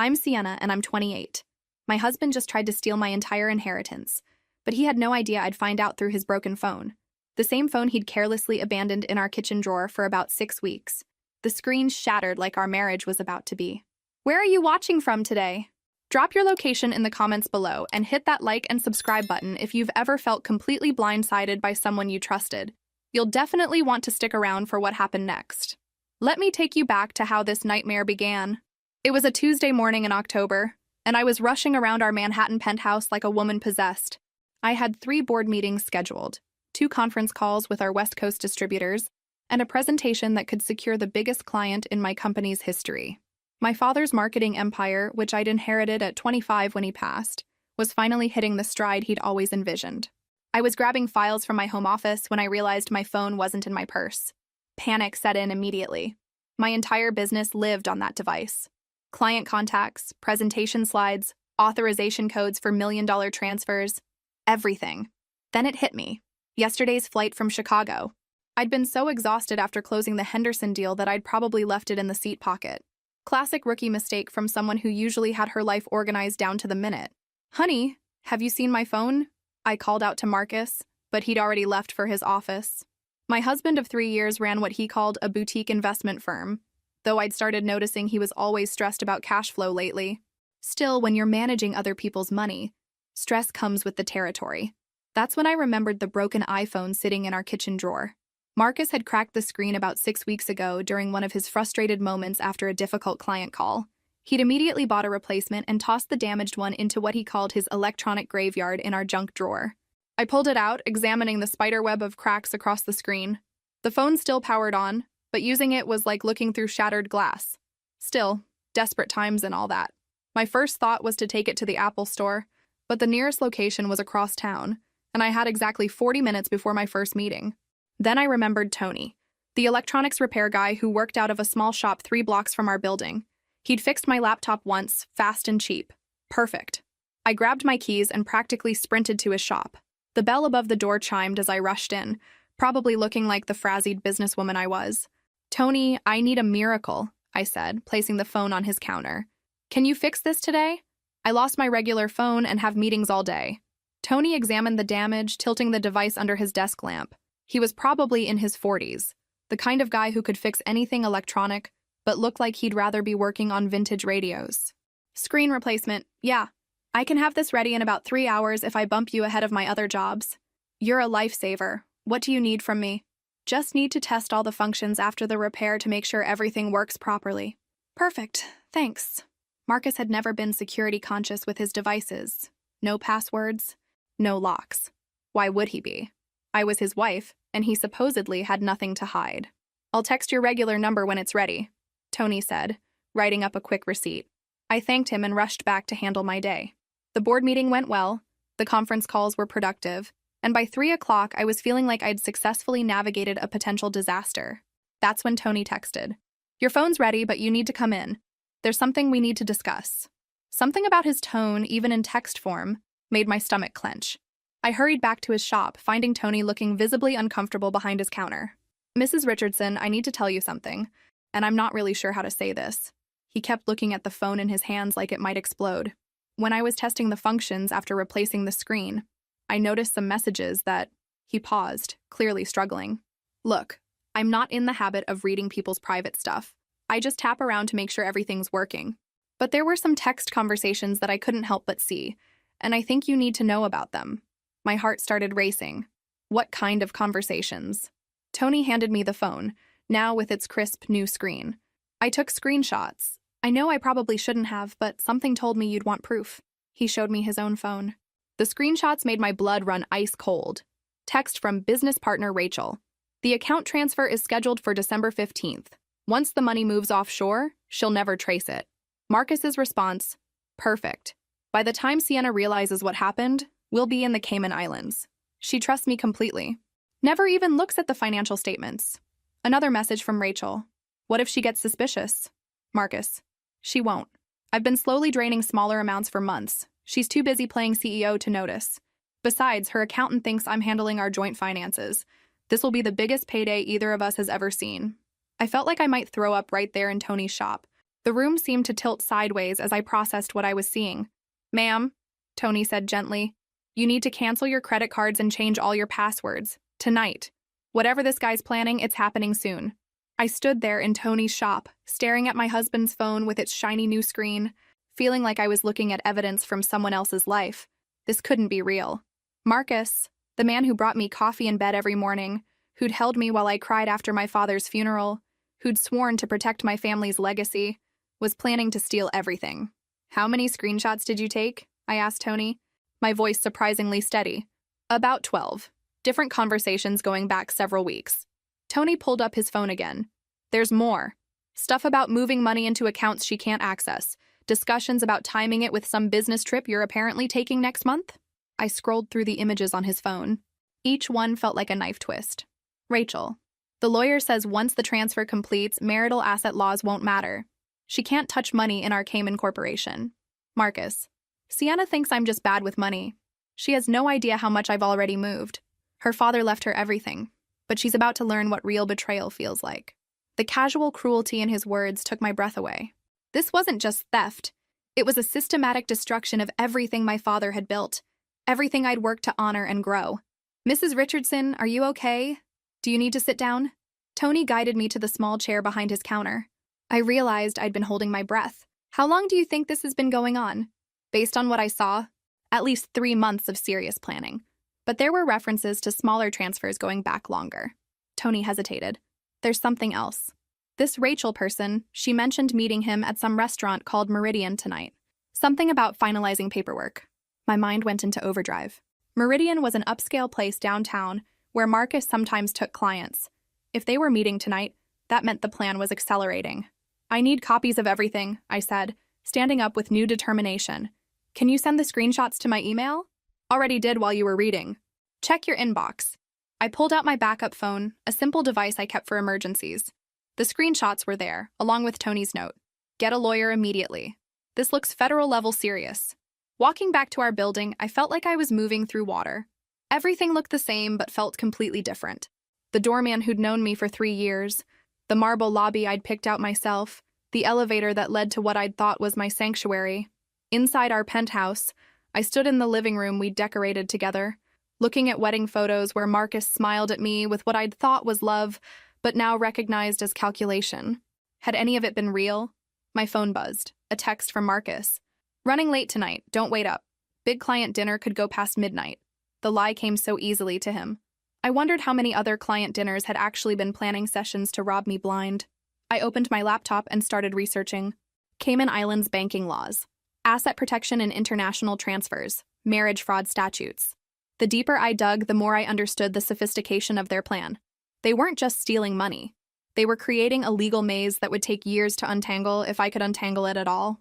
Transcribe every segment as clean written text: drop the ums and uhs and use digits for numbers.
I'm Sienna, and I'm 28. My husband just tried to steal my entire inheritance, but he had no idea I'd find out through his broken phone. The same phone he'd carelessly abandoned in our kitchen drawer for about 6 weeks. The screen shattered like our marriage was about to be. Where are you watching from today? Drop your location in the comments below and hit that like and subscribe button if you've ever felt completely blindsided by someone you trusted. You'll definitely want to stick around for what happened next. Let me take you back to how this nightmare began. It was a Tuesday morning in October, and I was rushing around our Manhattan penthouse like a woman possessed. I had 3 board meetings scheduled, 2 conference calls with our West Coast distributors, and a presentation that could secure the biggest client in my company's history. My father's marketing empire, which I'd inherited at 25 when he passed, was finally hitting the stride he'd always envisioned. I was grabbing files from my home office when I realized my phone wasn't in my purse. Panic set in immediately. My entire business lived on that device. Client contacts, presentation slides, authorization codes for million-dollar transfers, everything. Then it hit me. Yesterday's flight from Chicago. I'd been so exhausted after closing the Henderson deal that I'd probably left it in the seat pocket. Classic rookie mistake from someone who usually had her life organized down to the minute. "Honey, have you seen my phone?" I called out to Marcus, but he'd already left for his office. My husband of 3 years ran what he called a boutique investment firm, though I'd started noticing he was always stressed about cash flow lately. Still, when you're managing other people's money, stress comes with the territory. That's when I remembered the broken iPhone sitting in our kitchen drawer. Marcus had cracked the screen about 6 weeks ago during one of his frustrated moments after a difficult client call. He'd immediately bought a replacement and tossed the damaged one into what he called his electronic graveyard in our junk drawer. I pulled it out, examining the spiderweb of cracks across the screen. The phone still powered on, but using it was like looking through shattered glass. Still, desperate times and all that. My first thought was to take it to the Apple store, but the nearest location was across town, and I had exactly 40 minutes before my first meeting. Then I remembered Tony, the electronics repair guy who worked out of a small shop 3 blocks from our building. He'd fixed my laptop once, fast and cheap. Perfect. I grabbed my keys and practically sprinted to his shop. The bell above the door chimed as I rushed in, probably looking like the frazzled businesswoman I was. "Tony, I need a miracle," I said, placing the phone on his counter. "Can you fix this today? I lost my regular phone and have meetings all day." Tony examined the damage, tilting the device under his desk lamp. He was probably in his 40s, the kind of guy who could fix anything electronic, but looked like he'd rather be working on vintage radios. "Screen replacement, yeah. I can have this ready in about 3 hours if I bump you ahead of my other jobs. You're a lifesaver. What do you need from me?" "Just need to test all the functions after the repair to make sure everything works properly." "Perfect, thanks." Marcus had never been security conscious with his devices. No passwords, no locks. Why would he be? I was his wife, and he supposedly had nothing to hide. "I'll text your regular number when it's ready," Tony said, writing up a quick receipt. I thanked him and rushed back to handle my day. The board meeting went well, the conference calls were productive, and by 3 o'clock I was feeling like I'd successfully navigated a potential disaster. That's when Tony texted, "Your phone's ready, but you need to come in. There's something we need to discuss." Something about his tone, even in text form, made my stomach clench. I hurried back to his shop, finding Tony looking visibly uncomfortable behind his counter. "Mrs. Richardson, I need to tell you something, and I'm not really sure how to say this." He kept looking at the phone in his hands like it might explode. When I was testing the functions after replacing the screen, I noticed some messages that... He paused, clearly struggling. "Look, I'm not in the habit of reading people's private stuff. I just tap around to make sure everything's working. But there were some text conversations that I couldn't help but see, and I think you need to know about them." My heart started racing. What kind of conversations? Tony handed me the phone, now with its crisp new screen. I took screenshots. I know I probably shouldn't have, but something told me you'd want proof. He showed me his own phone. The screenshots made my blood run ice cold. Text from business partner Rachel. "The account transfer is scheduled for December 15th. Once the money moves offshore, she'll never trace it." Marcus's response, "Perfect. By the time Sienna realizes what happened, we'll be in the Cayman Islands. She trusts me completely. Never even looks at the financial statements." Another message from Rachel. "What if she gets suspicious?" Marcus. "She won't. I've been slowly draining smaller amounts for months. She's too busy playing CEO to notice. Besides, her accountant thinks I'm handling our joint finances. This will be the biggest payday either of us has ever seen." I felt like I might throw up right there in Tony's shop, The room seemed to tilt sideways as I processed what I was seeing. "Ma'am," Tony said gently, "you need to cancel your credit cards and change all your passwords. Tonight. Whatever this guy's planning, it's happening soon." I stood there in Tony's shop, staring at my husband's phone with its shiny new screen, feeling like I was looking at evidence from someone else's life. This couldn't be real. Marcus, the man who brought me coffee in bed every morning, who'd held me while I cried after my father's funeral, who'd sworn to protect my family's legacy, was planning to steal everything. "How many screenshots did you take?" I asked Tony, my voice surprisingly steady. "About 12. Different conversations going back several weeks." Tony pulled up his phone again. "There's more. Stuff about moving money into accounts she can't access. Discussions about timing it with some business trip you're apparently taking next month." I scrolled through the images on his phone. Each one felt like a knife twist. "Rachel, the lawyer says once the transfer completes, marital asset laws won't matter. She can't touch money in our Cayman Corporation." "Marcus, Sienna thinks I'm just bad with money. She has no idea how much I've already moved. Her father left her everything, but she's about to learn what real betrayal feels like." The casual cruelty in his words took my breath away. This wasn't just theft. It was a systematic destruction of everything my father had built, everything I'd worked to honor and grow. "Mrs. Richardson, are you okay? Do you need to sit down?" Tony guided me to the small chair behind his counter. I realized I'd been holding my breath. "How long do you think this has been going on?" Based on what I saw, at least 3 months of serious planning. But there were references to smaller transfers going back longer. Tony hesitated. "There's something else. This Rachel person, she mentioned meeting him at some restaurant called Meridian tonight. Something about finalizing paperwork." My mind went into overdrive. Meridian was an upscale place downtown where Marcus sometimes took clients. If they were meeting tonight, that meant the plan was accelerating. "I need copies of everything," I said, standing up with new determination. "Can you send the screenshots to my email?" "Already did while you were reading." "Check your inbox." I pulled out my backup phone, a simple device I kept for emergencies. The screenshots were there, along with Tony's note. "Get a lawyer immediately. This looks federal-level serious." Walking back to our building, I felt like I was moving through water. Everything looked the same, but felt completely different. The doorman who'd known me for 3 years, the marble lobby I'd picked out myself, the elevator that led to what I'd thought was my sanctuary. Inside our penthouse, I stood in the living room we'd decorated together, looking at wedding photos where Marcus smiled at me with what I'd thought was love, but now recognized as calculation. Had any of it been real? My phone buzzed. A text from Marcus. "Running late tonight, don't wait up. Big client dinner could go past midnight." The lie came so easily to him. I wondered how many other client dinners had actually been planning sessions to rob me blind. I opened my laptop and started researching. Cayman Islands banking laws, asset protection and international transfers, marriage fraud statutes. The deeper I dug, the more I understood the sophistication of their plan. They weren't just stealing money. They were creating a legal maze that would take years to untangle if I could untangle it at all.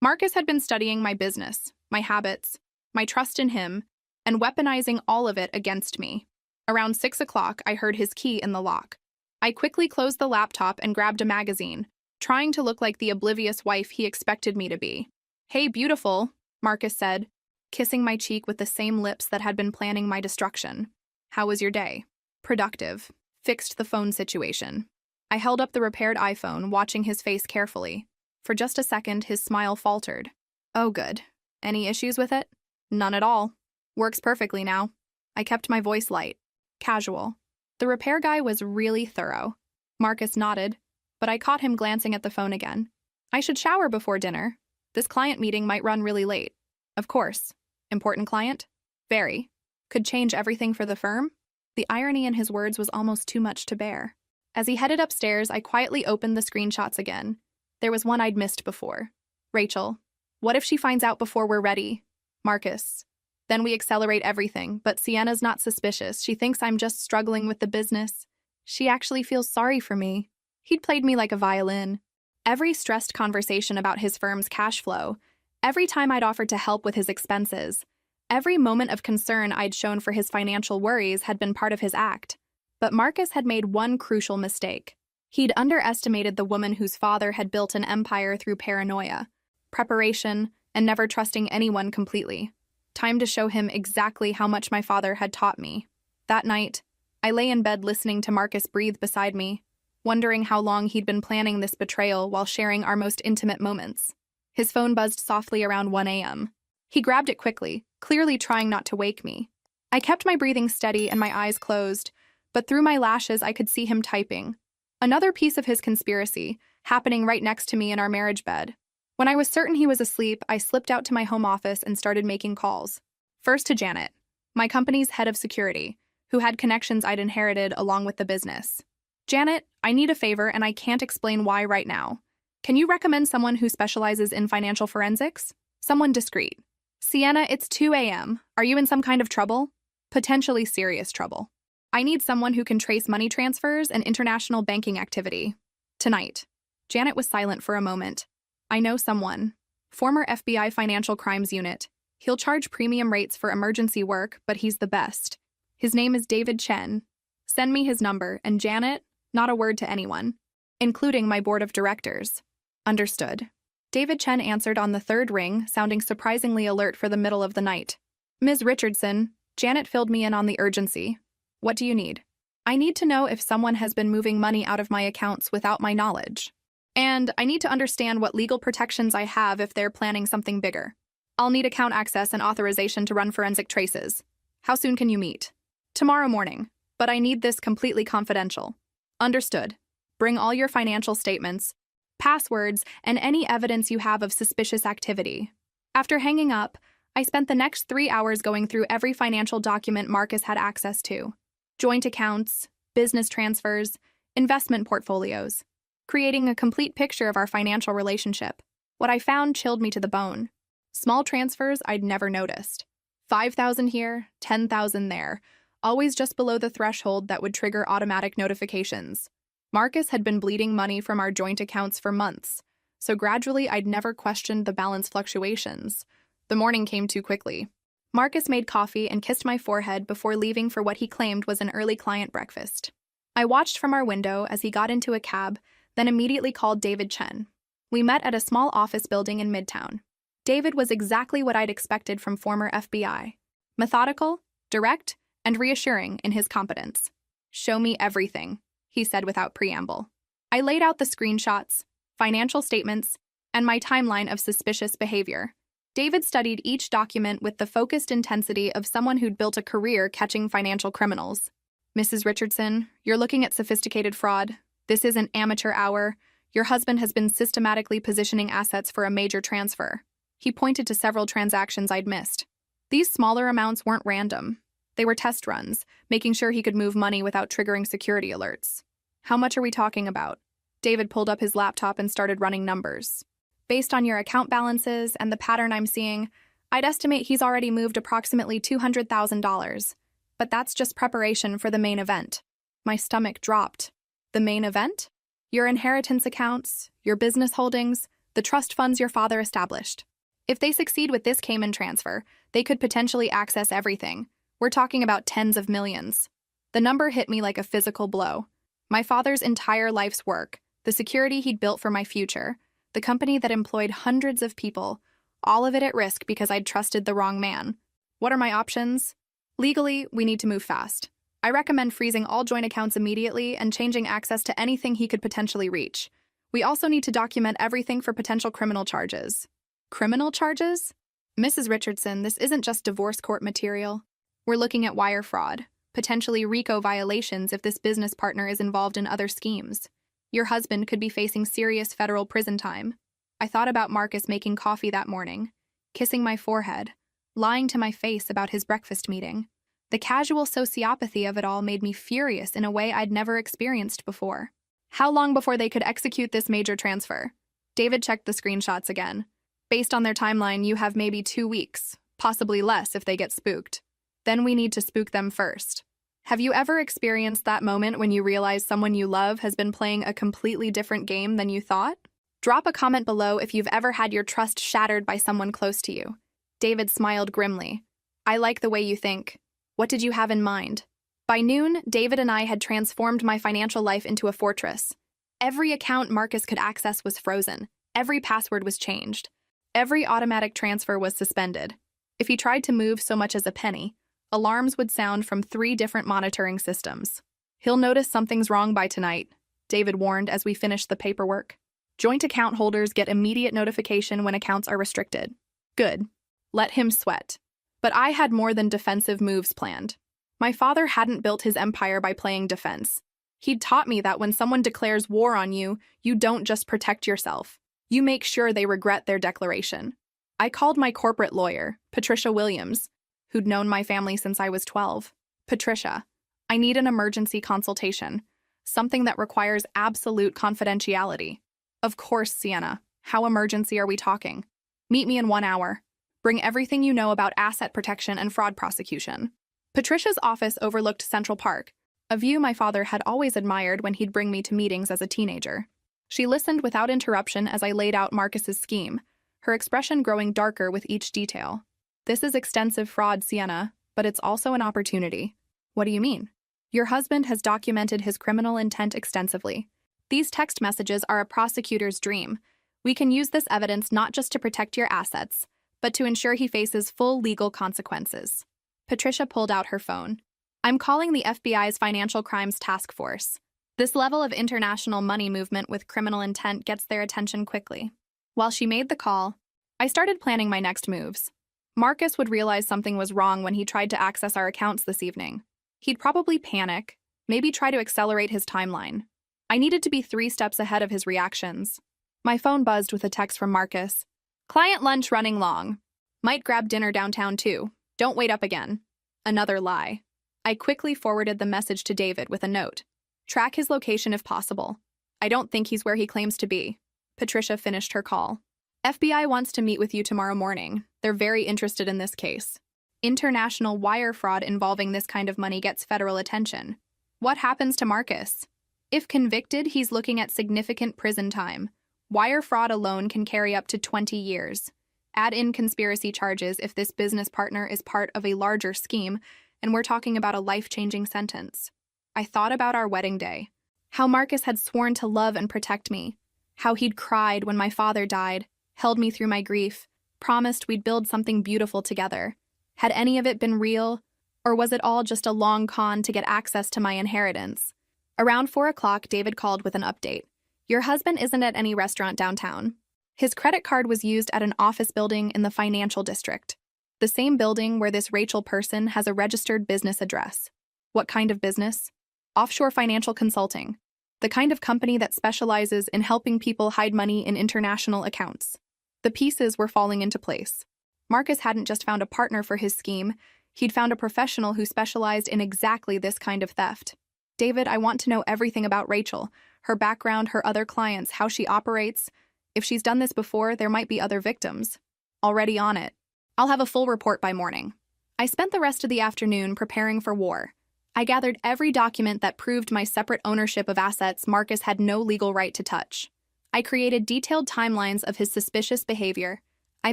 Marcus had been studying my business, my habits, my trust in him, and weaponizing all of it against me. Around 6 o'clock, I heard his key in the lock. I quickly closed the laptop and grabbed a magazine, trying to look like the oblivious wife he expected me to be. "Hey, beautiful," Marcus said, kissing my cheek with the same lips that had been planning my destruction. "How was your day?" "Productive." Fixed the phone situation. I held up the repaired iPhone, watching his face carefully. For just a second, his smile faltered. "Oh, good. Any issues with it?" "None at all. Works perfectly now." I kept my voice light, casual. The repair guy was really thorough. Marcus nodded, but I caught him glancing at the phone again. "I should shower before dinner. This client meeting might run really late." "Of course. Important client?" "Very. Could change everything for the firm?" The irony in his words was almost too much to bear. As he headed upstairs, I quietly opened the screenshots again. There was one I'd missed before. "Rachel, what if she finds out before we're ready?" "Marcus. Then we accelerate everything, but Sienna's not suspicious. She thinks I'm just struggling with the business. She actually feels sorry for me." He'd played me like a violin. Every stressed conversation about his firm's cash flow, every time I'd offered to help with his expenses, every moment of concern I'd shown for his financial worries had been part of his act. But Marcus had made one crucial mistake. He'd underestimated the woman whose father had built an empire through paranoia, preparation, and never trusting anyone completely. Time to show him exactly how much my father had taught me. That night, I lay in bed listening to Marcus breathe beside me. wondering how long he'd been planning this betrayal while sharing our most intimate moments. His phone buzzed softly around 1 a.m. He grabbed it quickly, clearly trying not to wake me. I kept my breathing steady and my eyes closed, but through my lashes I could see him typing. Another piece of his conspiracy, happening right next to me in our marriage bed. When I was certain he was asleep, I slipped out to my home office and started making calls. First to Janet, my company's head of security, who had connections I'd inherited along with the business. Janet, I need a favor and I can't explain why right now. Can you recommend someone who specializes in financial forensics? Someone discreet. Sienna, it's 2 a.m. Are you in some kind of trouble? Potentially serious trouble. I need someone who can trace money transfers and international banking activity. Tonight. Janet was silent for a moment. I know someone. Former FBI Financial Crimes Unit. He'll charge premium rates for emergency work, but he's the best. His name is David Chen. Send me his number, and Janet, not a word to anyone, including my board of directors. Understood. David Chen answered on the third ring, sounding surprisingly alert for the middle of the night. Ms. Richardson, Janet filled me in on the urgency. What do you need? I need to know if someone has been moving money out of my accounts without my knowledge. And I need to understand what legal protections I have if they're planning something bigger. I'll need account access and authorization to run forensic traces. How soon can you meet? Tomorrow morning, but I need this completely confidential. Understood. Bring all your financial statements, passwords, and any evidence you have of suspicious activity. After hanging up, I spent the next 3 hours going through every financial document Marcus had access to. Joint accounts, business transfers, investment portfolios, creating a complete picture of our financial relationship. What I found chilled me to the bone. Small transfers I'd never noticed. 5,000 here, 10,000 there, always just below the threshold that would trigger automatic notifications. Marcus had been bleeding money from our joint accounts for months, so gradually I'd never questioned the balance fluctuations. The morning came too quickly. Marcus made coffee and kissed my forehead before leaving for what he claimed was an early client breakfast. I watched from our window as he got into a cab, then immediately called David Chen. We met at a small office building in Midtown. David was exactly what I'd expected from former FBI. Methodical, direct, and reassuring in his competence. Show me everything, he said without preamble. I laid out the screenshots, financial statements, and my timeline of suspicious behavior. David studied each document with the focused intensity of someone who'd built a career catching financial criminals. Mrs. Richardson, you're looking at sophisticated fraud. This isn't amateur hour. Your husband has been systematically positioning assets for a major transfer. He pointed to several transactions I'd missed. These smaller amounts weren't random. They were test runs, making sure he could move money without triggering security alerts. How much are we talking about? David pulled up his laptop and started running numbers. Based on your account balances and the pattern I'm seeing, I'd estimate he's already moved approximately $200,000. But that's just preparation for the main event. My stomach dropped. The main event? Your inheritance accounts, your business holdings, the trust funds your father established. If they succeed with this Cayman transfer, they could potentially access everything. We're talking about tens of millions. The number hit me like a physical blow. My father's entire life's work, the security he'd built for my future, the company that employed hundreds of people, all of it at risk because I'd trusted the wrong man. What are my options? Legally, we need to move fast. I recommend freezing all joint accounts immediately and changing access to anything he could potentially reach. We also need to document everything for potential criminal charges. Criminal charges? Mrs. Richardson, this isn't just divorce court material. We're looking at wire fraud, potentially RICO violations if this business partner is involved in other schemes. Your husband could be facing serious federal prison time. I thought about Marcus making coffee that morning, kissing my forehead, lying to my face about his breakfast meeting. The casual sociopathy of it all made me furious in a way I'd never experienced before. How long before they could execute this major transfer? David checked the screenshots again. Based on their timeline, you have maybe 2 weeks, possibly less if they get spooked. Then we need to spook them first. Have you ever experienced that moment when you realize someone you love has been playing a completely different game than you thought? Drop a comment below if you've ever had your trust shattered by someone close to you. David smiled grimly. I like the way you think. What did you have in mind? By noon, David and I had transformed my financial life into a fortress. Every account Marcus could access was frozen. Every password was changed. Every automatic transfer was suspended. If he tried to move so much as a penny, alarms would sound from 3 different monitoring systems. He'll notice something's wrong by tonight, David warned as we finished the paperwork. Joint account holders get immediate notification when accounts are restricted. Good. Let him sweat. But I had more than defensive moves planned. My father hadn't built his empire by playing defense. He'd taught me that when someone declares war on you, you don't just protect yourself. You make sure they regret their declaration. I called my corporate lawyer, Patricia Williams, who'd known my family since I was 12. Patricia, I need an emergency consultation, something that requires absolute confidentiality. Of course, Sienna. How emergency are we talking? Meet me in 1 hour. Bring everything you know about asset protection and fraud prosecution. Patricia's office overlooked Central Park, a view my father had always admired when he'd bring me to meetings as a teenager. She listened without interruption as I laid out Marcus's scheme, her expression growing darker with each detail. This is extensive fraud, Sienna, but it's also an opportunity. What do you mean? Your husband has documented his criminal intent extensively. These text messages are a prosecutor's dream. We can use this evidence not just to protect your assets, but to ensure he faces full legal consequences. Patricia pulled out her phone. I'm calling the FBI's Financial Crimes Task Force. This level of international money movement with criminal intent gets their attention quickly. While she made the call, I started planning my next moves. Marcus would realize something was wrong when he tried to access our accounts this evening. He'd probably panic, maybe try to accelerate his timeline. I needed to be 3 steps ahead of his reactions. My phone buzzed with a text from Marcus. Client lunch running long. Might grab dinner downtown too. Don't wait up again. Another lie. I quickly forwarded the message to David with a note. Track his location if possible. I don't think he's where he claims to be. Patricia finished her call. FBI wants to meet with you tomorrow morning. They're very interested in this case. International wire fraud involving this kind of money gets federal attention. What happens to Marcus? If convicted, he's looking at significant prison time. Wire fraud alone can carry up to 20 years. Add in conspiracy charges if this business partner is part of a larger scheme, and we're talking about a life-changing sentence. I thought about our wedding day. How Marcus had sworn to love and protect me. How he'd cried when my father died, held me through my grief, promised we'd build something beautiful together. Had any of it been real, or was it all just a long con to get access to my inheritance? Around 4 o'clock, David called with an update. Your husband isn't at any restaurant downtown. His credit card was used at an office building in the financial district, the same building where this Rachel person has a registered business address. What kind of business? Offshore financial consulting, the kind of company that specializes in helping people hide money in international accounts. The pieces were falling into place. Marcus hadn't just found a partner for his scheme, he'd found a professional who specialized in exactly this kind of theft. David, I want to know everything about Rachel, her background, her other clients, how she operates. If she's done this before, there might be other victims. Already on it. I'll have a full report by morning. I spent the rest of the afternoon preparing for war. I gathered every document that proved my separate ownership of assets Marcus had no legal right to touch. I created detailed timelines of his suspicious behavior. I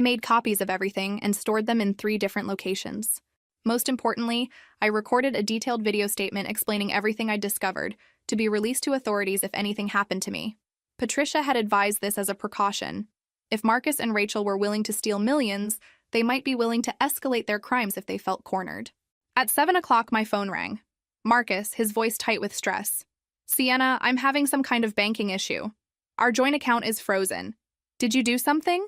made copies of everything and stored them in 3 different locations. Most importantly, I recorded a detailed video statement explaining everything I'd discovered, to be released to authorities if anything happened to me. Patricia had advised this as a precaution. If Marcus and Rachel were willing to steal millions, they might be willing to escalate their crimes if they felt cornered. At 7 o'clock, my phone rang. Marcus, his voice tight with stress. Sienna, I'm having some kind of banking issue. Our joint account is frozen. Did you do something?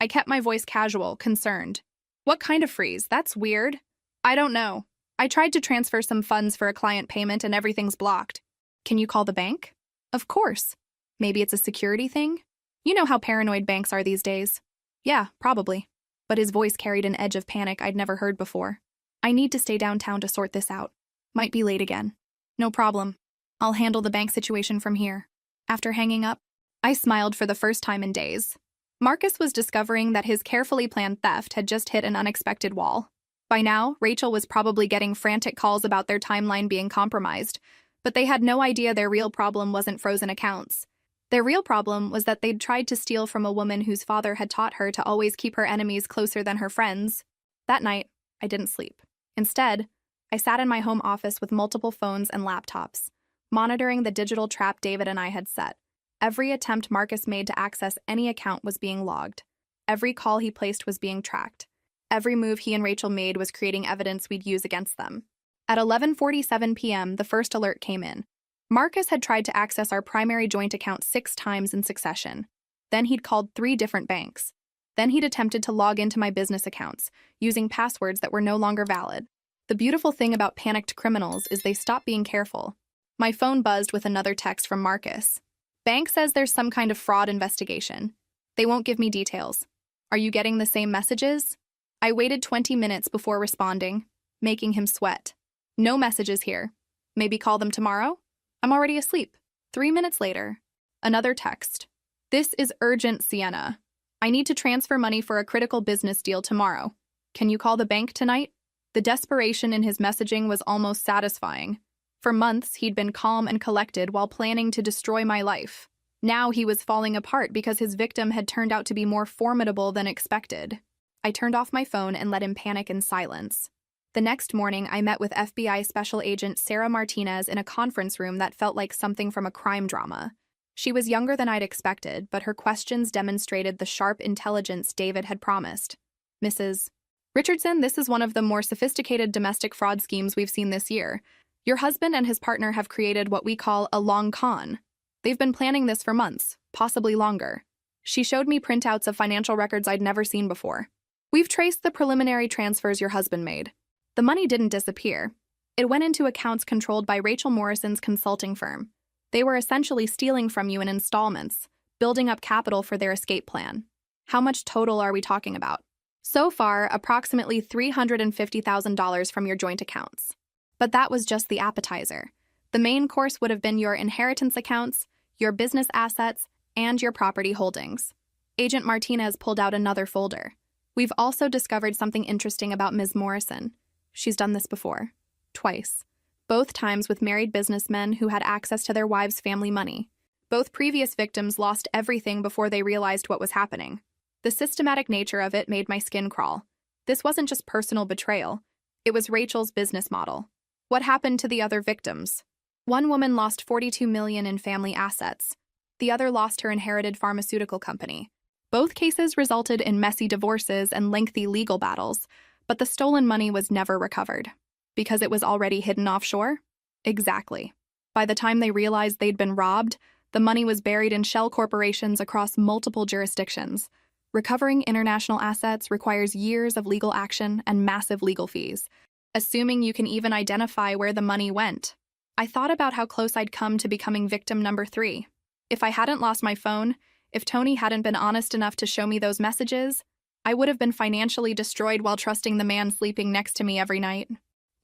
I kept my voice casual, concerned. What kind of freeze? That's weird. I don't know. I tried to transfer some funds for a client payment and everything's blocked. Can you call the bank? Of course. Maybe it's a security thing? You know how paranoid banks are these days. Yeah, probably. But his voice carried an edge of panic I'd never heard before. I need to stay downtown to sort this out. Might be late again. No problem. I'll handle the bank situation from here. After hanging up, I smiled for the first time in days. Marcus was discovering that his carefully planned theft had just hit an unexpected wall. By now, Rachel was probably getting frantic calls about their timeline being compromised, but they had no idea their real problem wasn't frozen accounts. Their real problem was that they'd tried to steal from a woman whose father had taught her to always keep her enemies closer than her friends. That night, I didn't sleep. Instead, I sat in my home office with multiple phones and laptops, monitoring the digital trap David and I had set. Every attempt Marcus made to access any account was being logged. Every call he placed was being tracked. Every move he and Rachel made was creating evidence we'd use against them. At 11:47 p.m., the first alert came in. Marcus had tried to access our primary joint account 6 times in succession. Then he'd called 3 different banks. Then he'd attempted to log into my business accounts, using passwords that were no longer valid. The beautiful thing about panicked criminals is they stop being careful. My phone buzzed with another text from Marcus. Bank says there's some kind of fraud investigation. They won't give me details. Are you getting the same messages? I waited 20 minutes before responding, making him sweat. No messages here. Maybe call them tomorrow? I'm already asleep. 3 minutes later, another text. This is urgent, Sienna. I need to transfer money for a critical business deal tomorrow. Can you call the bank tonight? The desperation in his messaging was almost satisfying. For months, he'd been calm and collected while planning to destroy my life. Now he was falling apart because his victim had turned out to be more formidable than expected. I turned off my phone and let him panic in silence. The next morning, I met with FBI Special Agent Sarah Martinez in a conference room that felt like something from a crime drama. She was younger than I'd expected, but her questions demonstrated the sharp intelligence David had promised. Mrs. Richardson, this is one of the more sophisticated domestic fraud schemes we've seen this year. Your husband and his partner have created what we call a long con. They've been planning this for months, possibly longer. She showed me printouts of financial records I'd never seen before. We've traced the preliminary transfers your husband made. The money didn't disappear. It went into accounts controlled by Rachel Morrison's consulting firm. They were essentially stealing from you in installments, building up capital for their escape plan. How much total are we talking about? So far, approximately $350,000 from your joint accounts. But that was just the appetizer. The main course would have been your inheritance accounts, your business assets, and your property holdings. Agent Martinez pulled out another folder. We've also discovered something interesting about Ms. Morrison. She's done this before. Twice. Both times with married businessmen who had access to their wives' family money. Both previous victims lost everything before they realized what was happening. The systematic nature of it made my skin crawl. This wasn't just personal betrayal. It was Rachel's business model. What happened to the other victims? One woman lost $42 million in family assets. The other lost her inherited pharmaceutical company. Both cases resulted in messy divorces and lengthy legal battles, but the stolen money was never recovered. Because it was already hidden offshore? Exactly. By the time they realized they'd been robbed, the money was buried in shell corporations across multiple jurisdictions. Recovering international assets requires years of legal action and massive legal fees, assuming you can even identify where the money went. I thought about how close I'd come to becoming victim number 3. If I hadn't lost my phone, if Tony hadn't been honest enough to show me those messages, I would have been financially destroyed while trusting the man sleeping next to me every night.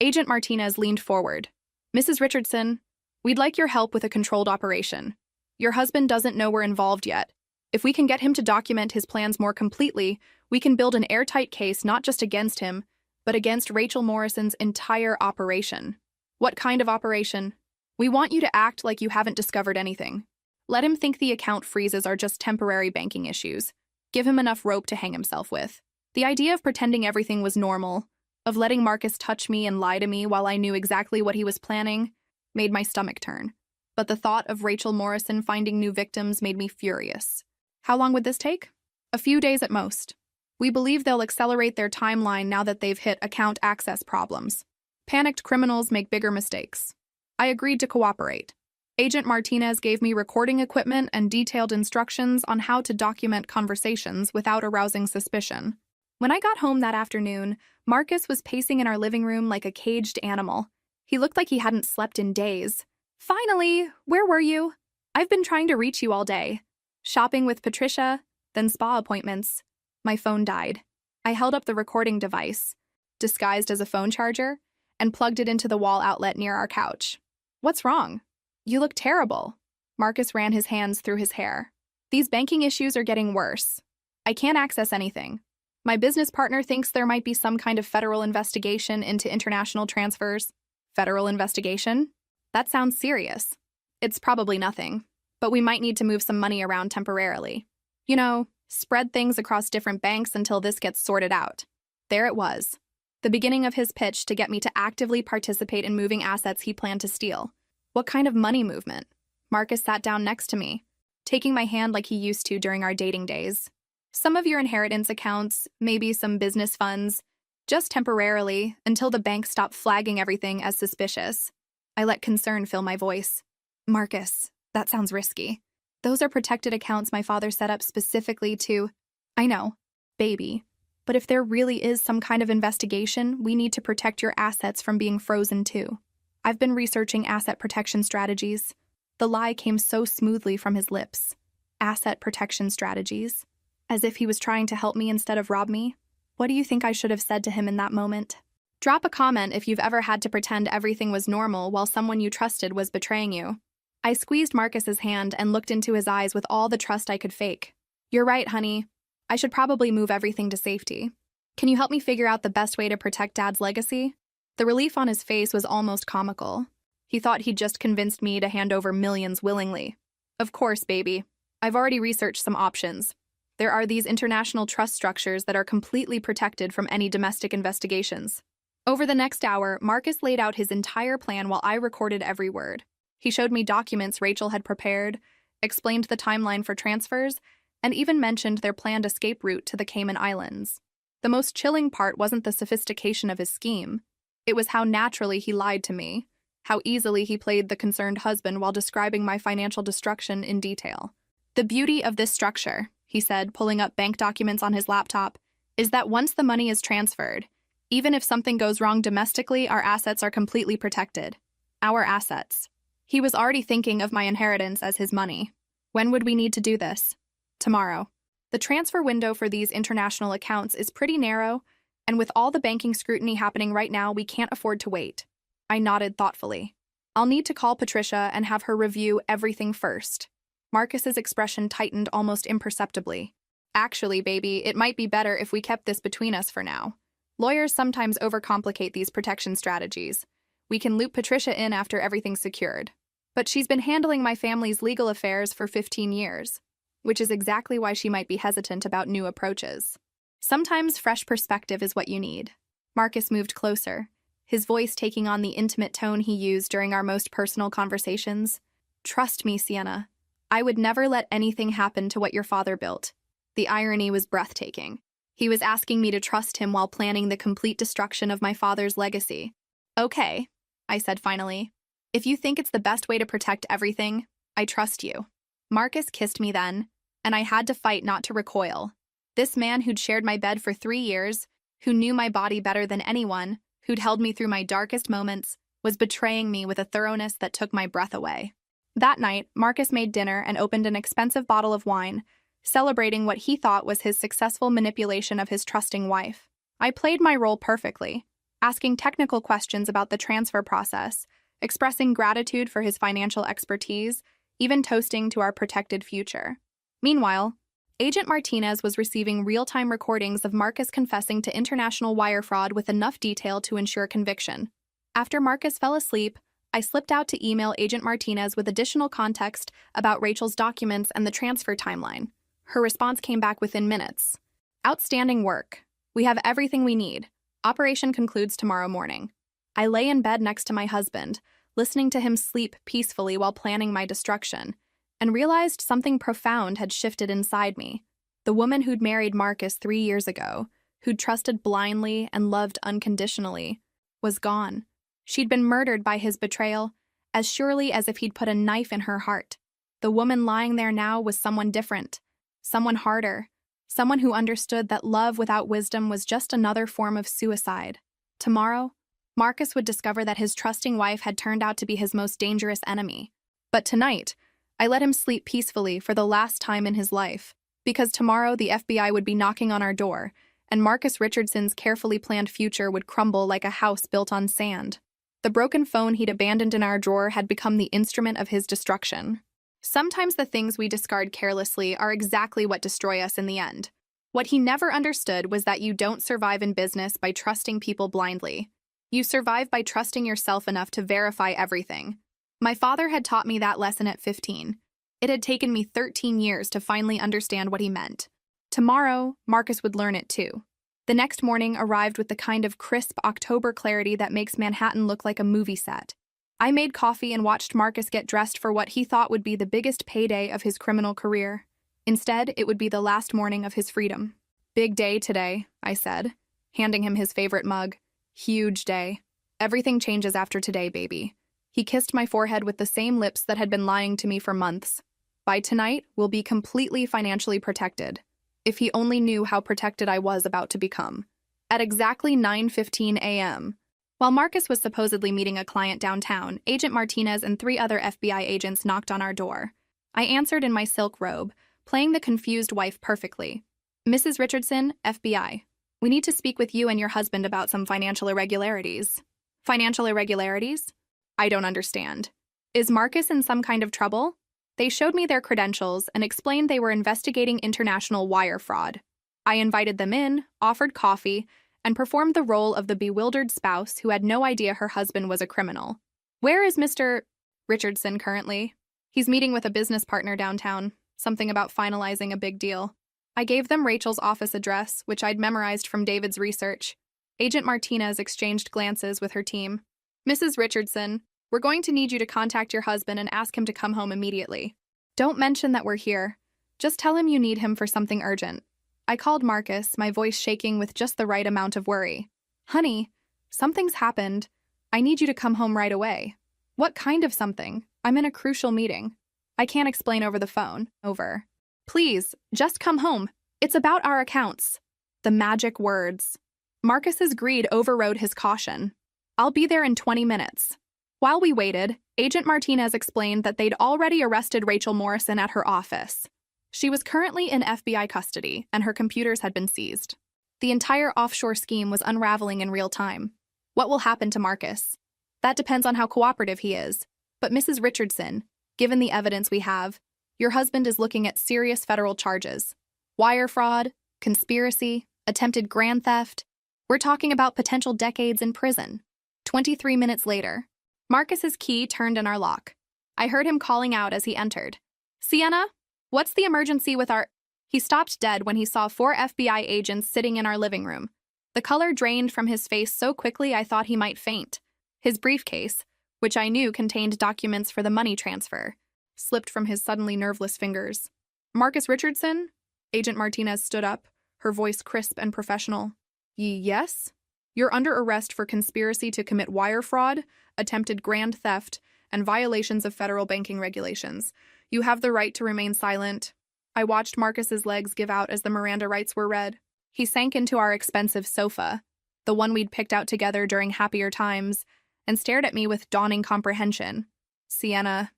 Agent Martinez leaned forward. Mrs. Richardson, we'd like your help with a controlled operation. Your husband doesn't know we're involved yet. If we can get him to document his plans more completely, we can build an airtight case not just against him, but against Rachel Morrison's entire operation. What kind of operation? We want you to act like you haven't discovered anything. Let him think the account freezes are just temporary banking issues. Give him enough rope to hang himself with. The idea of pretending everything was normal, of letting Marcus touch me and lie to me while I knew exactly what he was planning, made my stomach turn. But the thought of Rachel Morrison finding new victims made me furious. How long would this take? A few days at most. We believe they'll accelerate their timeline now that they've hit account access problems. Panicked criminals make bigger mistakes. I agreed to cooperate. Agent Martinez gave me recording equipment and detailed instructions on how to document conversations without arousing suspicion. When I got home that afternoon, Marcus was pacing in our living room like a caged animal. He looked like he hadn't slept in days. Finally, where were you? I've been trying to reach you all day. Shopping with Patricia, then spa appointments. My phone died. I held up the recording device, disguised as a phone charger, and plugged it into the wall outlet near our couch. What's wrong? You look terrible. Marcus ran his hands through his hair. These banking issues are getting worse. I can't access anything. My business partner thinks there might be some kind of federal investigation into international transfers. Federal investigation? That sounds serious. It's probably nothing, but we might need to move some money around temporarily. You know, spread things across different banks until this gets sorted out. There it was. The beginning of his pitch to get me to actively participate in moving assets he planned to steal. What kind of money movement? Marcus sat down next to me, taking my hand like he used to during our dating days. Some of your inheritance accounts, maybe some business funds, just temporarily, until the bank stopped flagging everything as suspicious. I let concern fill my voice. Marcus, that sounds risky. Those are protected accounts my father set up specifically to… I know, baby. But if there really is some kind of investigation, we need to protect your assets from being frozen too. I've been researching asset protection strategies. The lie came so smoothly from his lips. Asset protection strategies. As if he was trying to help me instead of rob me. What do you think I should have said to him in that moment? Drop a comment if you've ever had to pretend everything was normal while someone you trusted was betraying you. I squeezed Marcus's hand and looked into his eyes with all the trust I could fake. You're right, honey. I should probably move everything to safety. Can you help me figure out the best way to protect Dad's legacy? The relief on his face was almost comical. He thought he'd just convinced me to hand over millions willingly. Of course, baby. I've already researched some options. There are these international trust structures that are completely protected from any domestic investigations. Over the next hour, Marcus laid out his entire plan while I recorded every word. He showed me documents Rachel had prepared, explained the timeline for transfers, and even mentioned their planned escape route to the Cayman Islands. The most chilling part wasn't the sophistication of his scheme. It was how naturally he lied to me, how easily he played the concerned husband while describing my financial destruction in detail. The beauty of this structure, he said, pulling up bank documents on his laptop, is that once the money is transferred, even if something goes wrong domestically, our assets are completely protected. Our assets. He was already thinking of my inheritance as his money. When would we need to do this? Tomorrow. The transfer window for these international accounts is pretty narrow, and with all the banking scrutiny happening right now, we can't afford to wait. I nodded thoughtfully. I'll need to call Patricia and have her review everything first. Marcus's expression tightened almost imperceptibly. Actually, baby, it might be better if we kept this between us for now. Lawyers sometimes overcomplicate these protection strategies. We can loop Patricia in after everything's secured. But she's been handling my family's legal affairs for 15 years, which is exactly why she might be hesitant about new approaches. Sometimes fresh perspective is what you need. Marcus moved closer, his voice taking on the intimate tone he used during our most personal conversations. Trust me, Sienna. I would never let anything happen to what your father built. The irony was breathtaking. He was asking me to trust him while planning the complete destruction of my father's legacy. Okay, I said finally. If you think it's the best way to protect everything, I trust you. Marcus kissed me then, and I had to fight not to recoil. This man who'd shared my bed for 3 years, who knew my body better than anyone, who'd held me through my darkest moments, was betraying me with a thoroughness that took my breath away. That night, Marcus made dinner and opened an expensive bottle of wine, celebrating what he thought was his successful manipulation of his trusting wife. I played my role perfectly, asking technical questions about the transfer process, expressing gratitude for his financial expertise, even toasting to our protected future. Meanwhile, Agent Martinez was receiving real-time recordings of Marcus confessing to international wire fraud with enough detail to ensure conviction. After Marcus fell asleep, I slipped out to email Agent Martinez with additional context about Rachel's documents and the transfer timeline. Her response came back within minutes. Outstanding work. We have everything we need. Operation concludes tomorrow morning. I lay in bed next to my husband, listening to him sleep peacefully while planning my destruction, and realized something profound had shifted inside me. The woman who'd married Marcus 3 years ago, who'd trusted blindly and loved unconditionally, was gone. She'd been murdered by his betrayal, as surely as if he'd put a knife in her heart. The woman lying there now was someone different, someone harder, someone who understood that love without wisdom was just another form of suicide. Tomorrow, Marcus would discover that his trusting wife had turned out to be his most dangerous enemy. But tonight, I let him sleep peacefully for the last time in his life, because tomorrow the FBI would be knocking on our door, and Marcus Richardson's carefully planned future would crumble like a house built on sand. The broken phone he'd abandoned in our drawer had become the instrument of his destruction. Sometimes the things we discard carelessly are exactly what destroy us in the end. What he never understood was that you don't survive in business by trusting people blindly. You survive by trusting yourself enough to verify everything. My father had taught me that lesson at 15. It had taken me 13 years to finally understand what he meant. Tomorrow, Marcus would learn it too. The next morning arrived with the kind of crisp October clarity that makes Manhattan look like a movie set. I made coffee and watched Marcus get dressed for what he thought would be the biggest payday of his criminal career. Instead, it would be the last morning of his freedom. Big day today, I said, handing him his favorite mug. Huge day. Everything changes after today, baby. He kissed my forehead with the same lips that had been lying to me for months. By tonight, we'll be completely financially protected. If he only knew how protected I was about to become. At exactly 9:15 a.m., while Marcus was supposedly meeting a client downtown, Agent Martinez and 3 other FBI agents knocked on our door. I answered in my silk robe, playing the confused wife perfectly. Mrs. Richardson, FBI. We need to speak with you and your husband about some financial irregularities. Financial irregularities? I don't understand. Is Marcus in some kind of trouble? They showed me their credentials and explained they were investigating international wire fraud. I invited them in, offered coffee, and performed the role of the bewildered spouse who had no idea her husband was a criminal. Where is Mr. Richardson currently? He's meeting with a business partner downtown, something about finalizing a big deal. I gave them Rachel's office address, which I'd memorized from David's research. Agent Martinez exchanged glances with her team. Mrs. Richardson, we're going to need you to contact your husband and ask him to come home immediately. Don't mention that we're here. Just tell him you need him for something urgent. I called Marcus, my voice shaking with just the right amount of worry. Honey, something's happened. I need you to come home right away. What kind of something? I'm in a crucial meeting. I can't explain over the phone. Over. Please, just come home. It's about our accounts. The magic words. Marcus's greed overrode his caution. I'll be there in 20 minutes. While we waited, Agent Martinez explained that they'd already arrested Rachel Morrison at her office. She was currently in FBI custody, and her computers had been seized. The entire offshore scheme was unraveling in real time. What will happen to Marcus? That depends on how cooperative he is. But Mrs. Richardson, given the evidence we have, your husband is looking at serious federal charges. Wire fraud, conspiracy, attempted grand theft. We're talking about potential decades in prison. 23 minutes later, Marcus's key turned in our lock. I heard him calling out as he entered. Sienna? What's the emergency with our— He stopped dead when he saw 4 FBI agents sitting in our living room. The color drained from his face so quickly I thought he might faint. His briefcase, which I knew contained documents for the money transfer, slipped from his suddenly nerveless fingers. Marcus Richardson? Agent Martinez stood up, her voice crisp and professional. Yes? You're under arrest for conspiracy to commit wire fraud, attempted grand theft, and violations of federal banking regulations. You have the right to remain silent. I watched Marcus's legs give out as the Miranda rights were read. He sank into our expensive sofa, the one we'd picked out together during happier times, and stared at me with dawning comprehension. Sienna,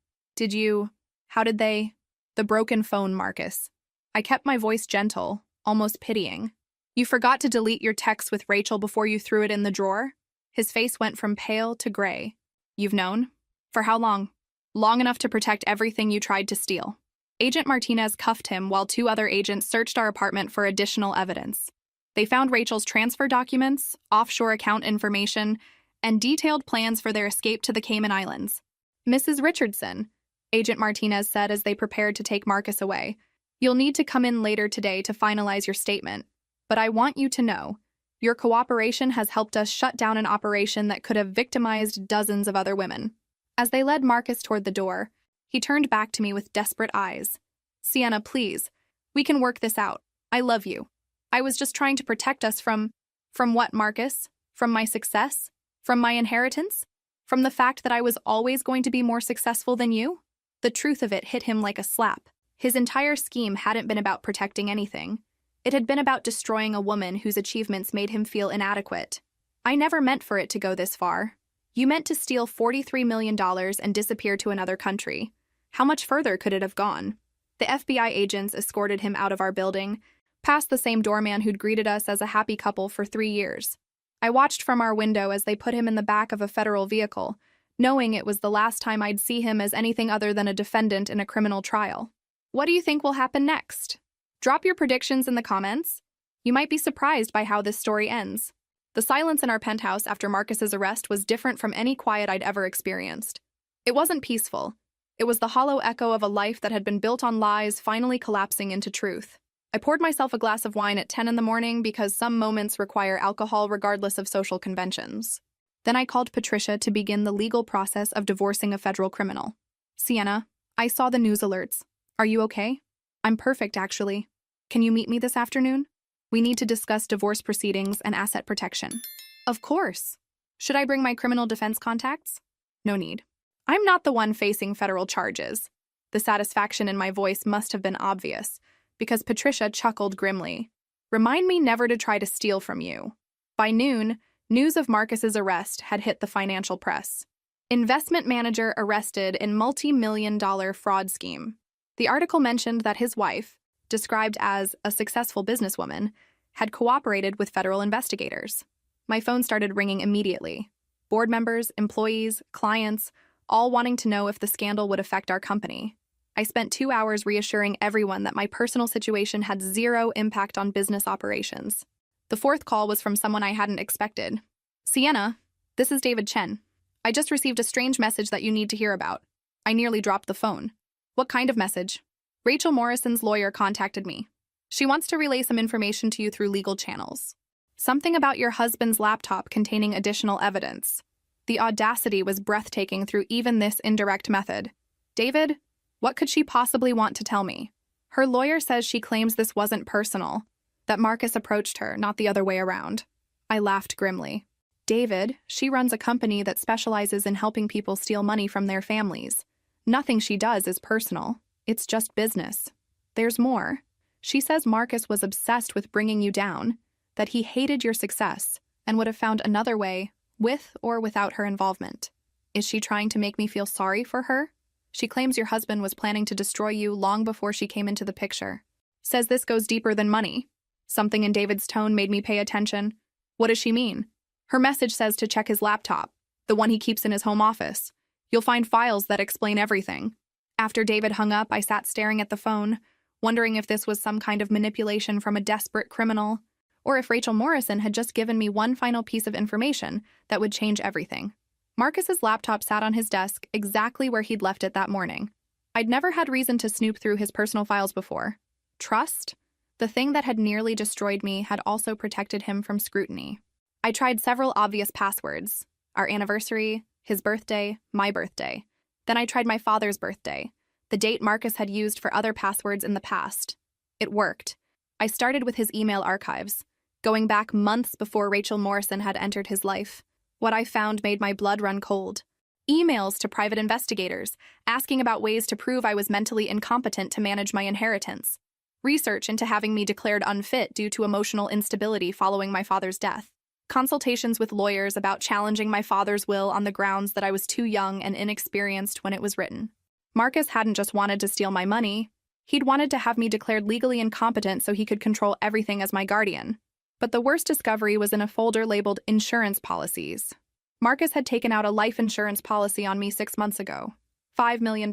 how did they— The broken phone, Marcus. I kept my voice gentle, almost pitying. You forgot to delete your text with Rachel before you threw it in the drawer? His face went from pale to gray. You've known? For how long? Long enough to protect everything you tried to steal. Agent Martinez cuffed him while 2 other agents searched our apartment for additional evidence. They found Rachel's transfer documents, offshore account information, and detailed plans for their escape to the Cayman Islands. Mrs. Richardson, Agent Martinez said as they prepared to take Marcus away, you'll need to come in later today to finalize your statement. But I want you to know, your cooperation has helped us shut down an operation that could have victimized dozens of other women. As they led Marcus toward the door, he turned back to me with desperate eyes. Sienna, please. We can work this out. I love you. I was just trying to protect us from what, Marcus? From my success? From my inheritance? From the fact that I was always going to be more successful than you? The truth of it hit him like a slap. His entire scheme hadn't been about protecting anything. It had been about destroying a woman whose achievements made him feel inadequate. I never meant for it to go this far. You meant to steal $43 million and disappear to another country. How much further could it have gone? The FBI agents escorted him out of our building, past the same doorman who'd greeted us as a happy couple for 3 years. I watched from our window as they put him in the back of a federal vehicle, knowing it was the last time I'd see him as anything other than a defendant in a criminal trial. What do you think will happen next? Drop your predictions in the comments. You might be surprised by how this story ends. The silence in our penthouse after Marcus's arrest was different from any quiet I'd ever experienced. It wasn't peaceful. It was the hollow echo of a life that had been built on lies finally collapsing into truth. I poured myself a glass of wine at 10 in the morning because some moments require alcohol regardless of social conventions. Then I called Patricia to begin the legal process of divorcing a federal criminal. Sienna, I saw the news alerts. Are you okay? I'm perfect, actually. Can you meet me this afternoon? We need to discuss divorce proceedings and asset protection. Of course. Should I bring my criminal defense contacts? No need. I'm not the one facing federal charges. The satisfaction in my voice must have been obvious, because Patricia chuckled grimly. Remind me never to try to steal from you. By noon, news of Marcus's arrest had hit the financial press. Investment manager arrested in multi-million-dollar fraud scheme. The article mentioned that his wife, described as a successful businesswoman, had cooperated with federal investigators. My phone started ringing immediately. Board members, employees, clients, all wanting to know if the scandal would affect our company. I spent 2 hours reassuring everyone that my personal situation had zero impact on business operations. The fourth call was from someone I hadn't expected. Sienna, this is David Chen. I just received a strange message that you need to hear about. I nearly dropped the phone. What kind of message? Rachel Morrison's lawyer contacted me. She wants to relay some information to you through legal channels. Something about your husband's laptop containing additional evidence. The audacity was breathtaking through even this indirect method. David, what could she possibly want to tell me? Her lawyer says she claims this wasn't personal, that Marcus approached her, not the other way around. I laughed grimly. David, she runs a company that specializes in helping people steal money from their families. Nothing she does is personal. It's just business. There's more. She says Marcus was obsessed with bringing you down, that he hated your success, and would have found another way, with or without her involvement. Is she trying to make me feel sorry for her? She claims your husband was planning to destroy you long before she came into the picture. Says this goes deeper than money. Something in David's tone made me pay attention. What does she mean? Her message says to check his laptop, the one he keeps in his home office. You'll find files that explain everything. After David hung up, I sat staring at the phone, wondering if this was some kind of manipulation from a desperate criminal, or if Rachel Morrison had just given me one final piece of information that would change everything. Marcus's laptop sat on his desk exactly where he'd left it that morning. I'd never had reason to snoop through his personal files before. Trust? The thing that had nearly destroyed me had also protected him from scrutiny. I tried several obvious passwords. Our anniversary, his birthday, my birthday. Then I tried my father's birthday, the date Marcus had used for other passwords in the past. It worked. I started with his email archives, going back months before Rachel Morrison had entered his life. What I found made my blood run cold. Emails to private investigators, asking about ways to prove I was mentally incompetent to manage my inheritance. Research into having me declared unfit due to emotional instability following my father's death. Consultations with lawyers about challenging my father's will on the grounds that I was too young and inexperienced when it was written. Marcus hadn't just wanted to steal my money. He'd wanted to have me declared legally incompetent so he could control everything as my guardian. But the worst discovery was in a folder labeled insurance policies. Marcus had taken out a life insurance policy on me 6 months ago. $5 million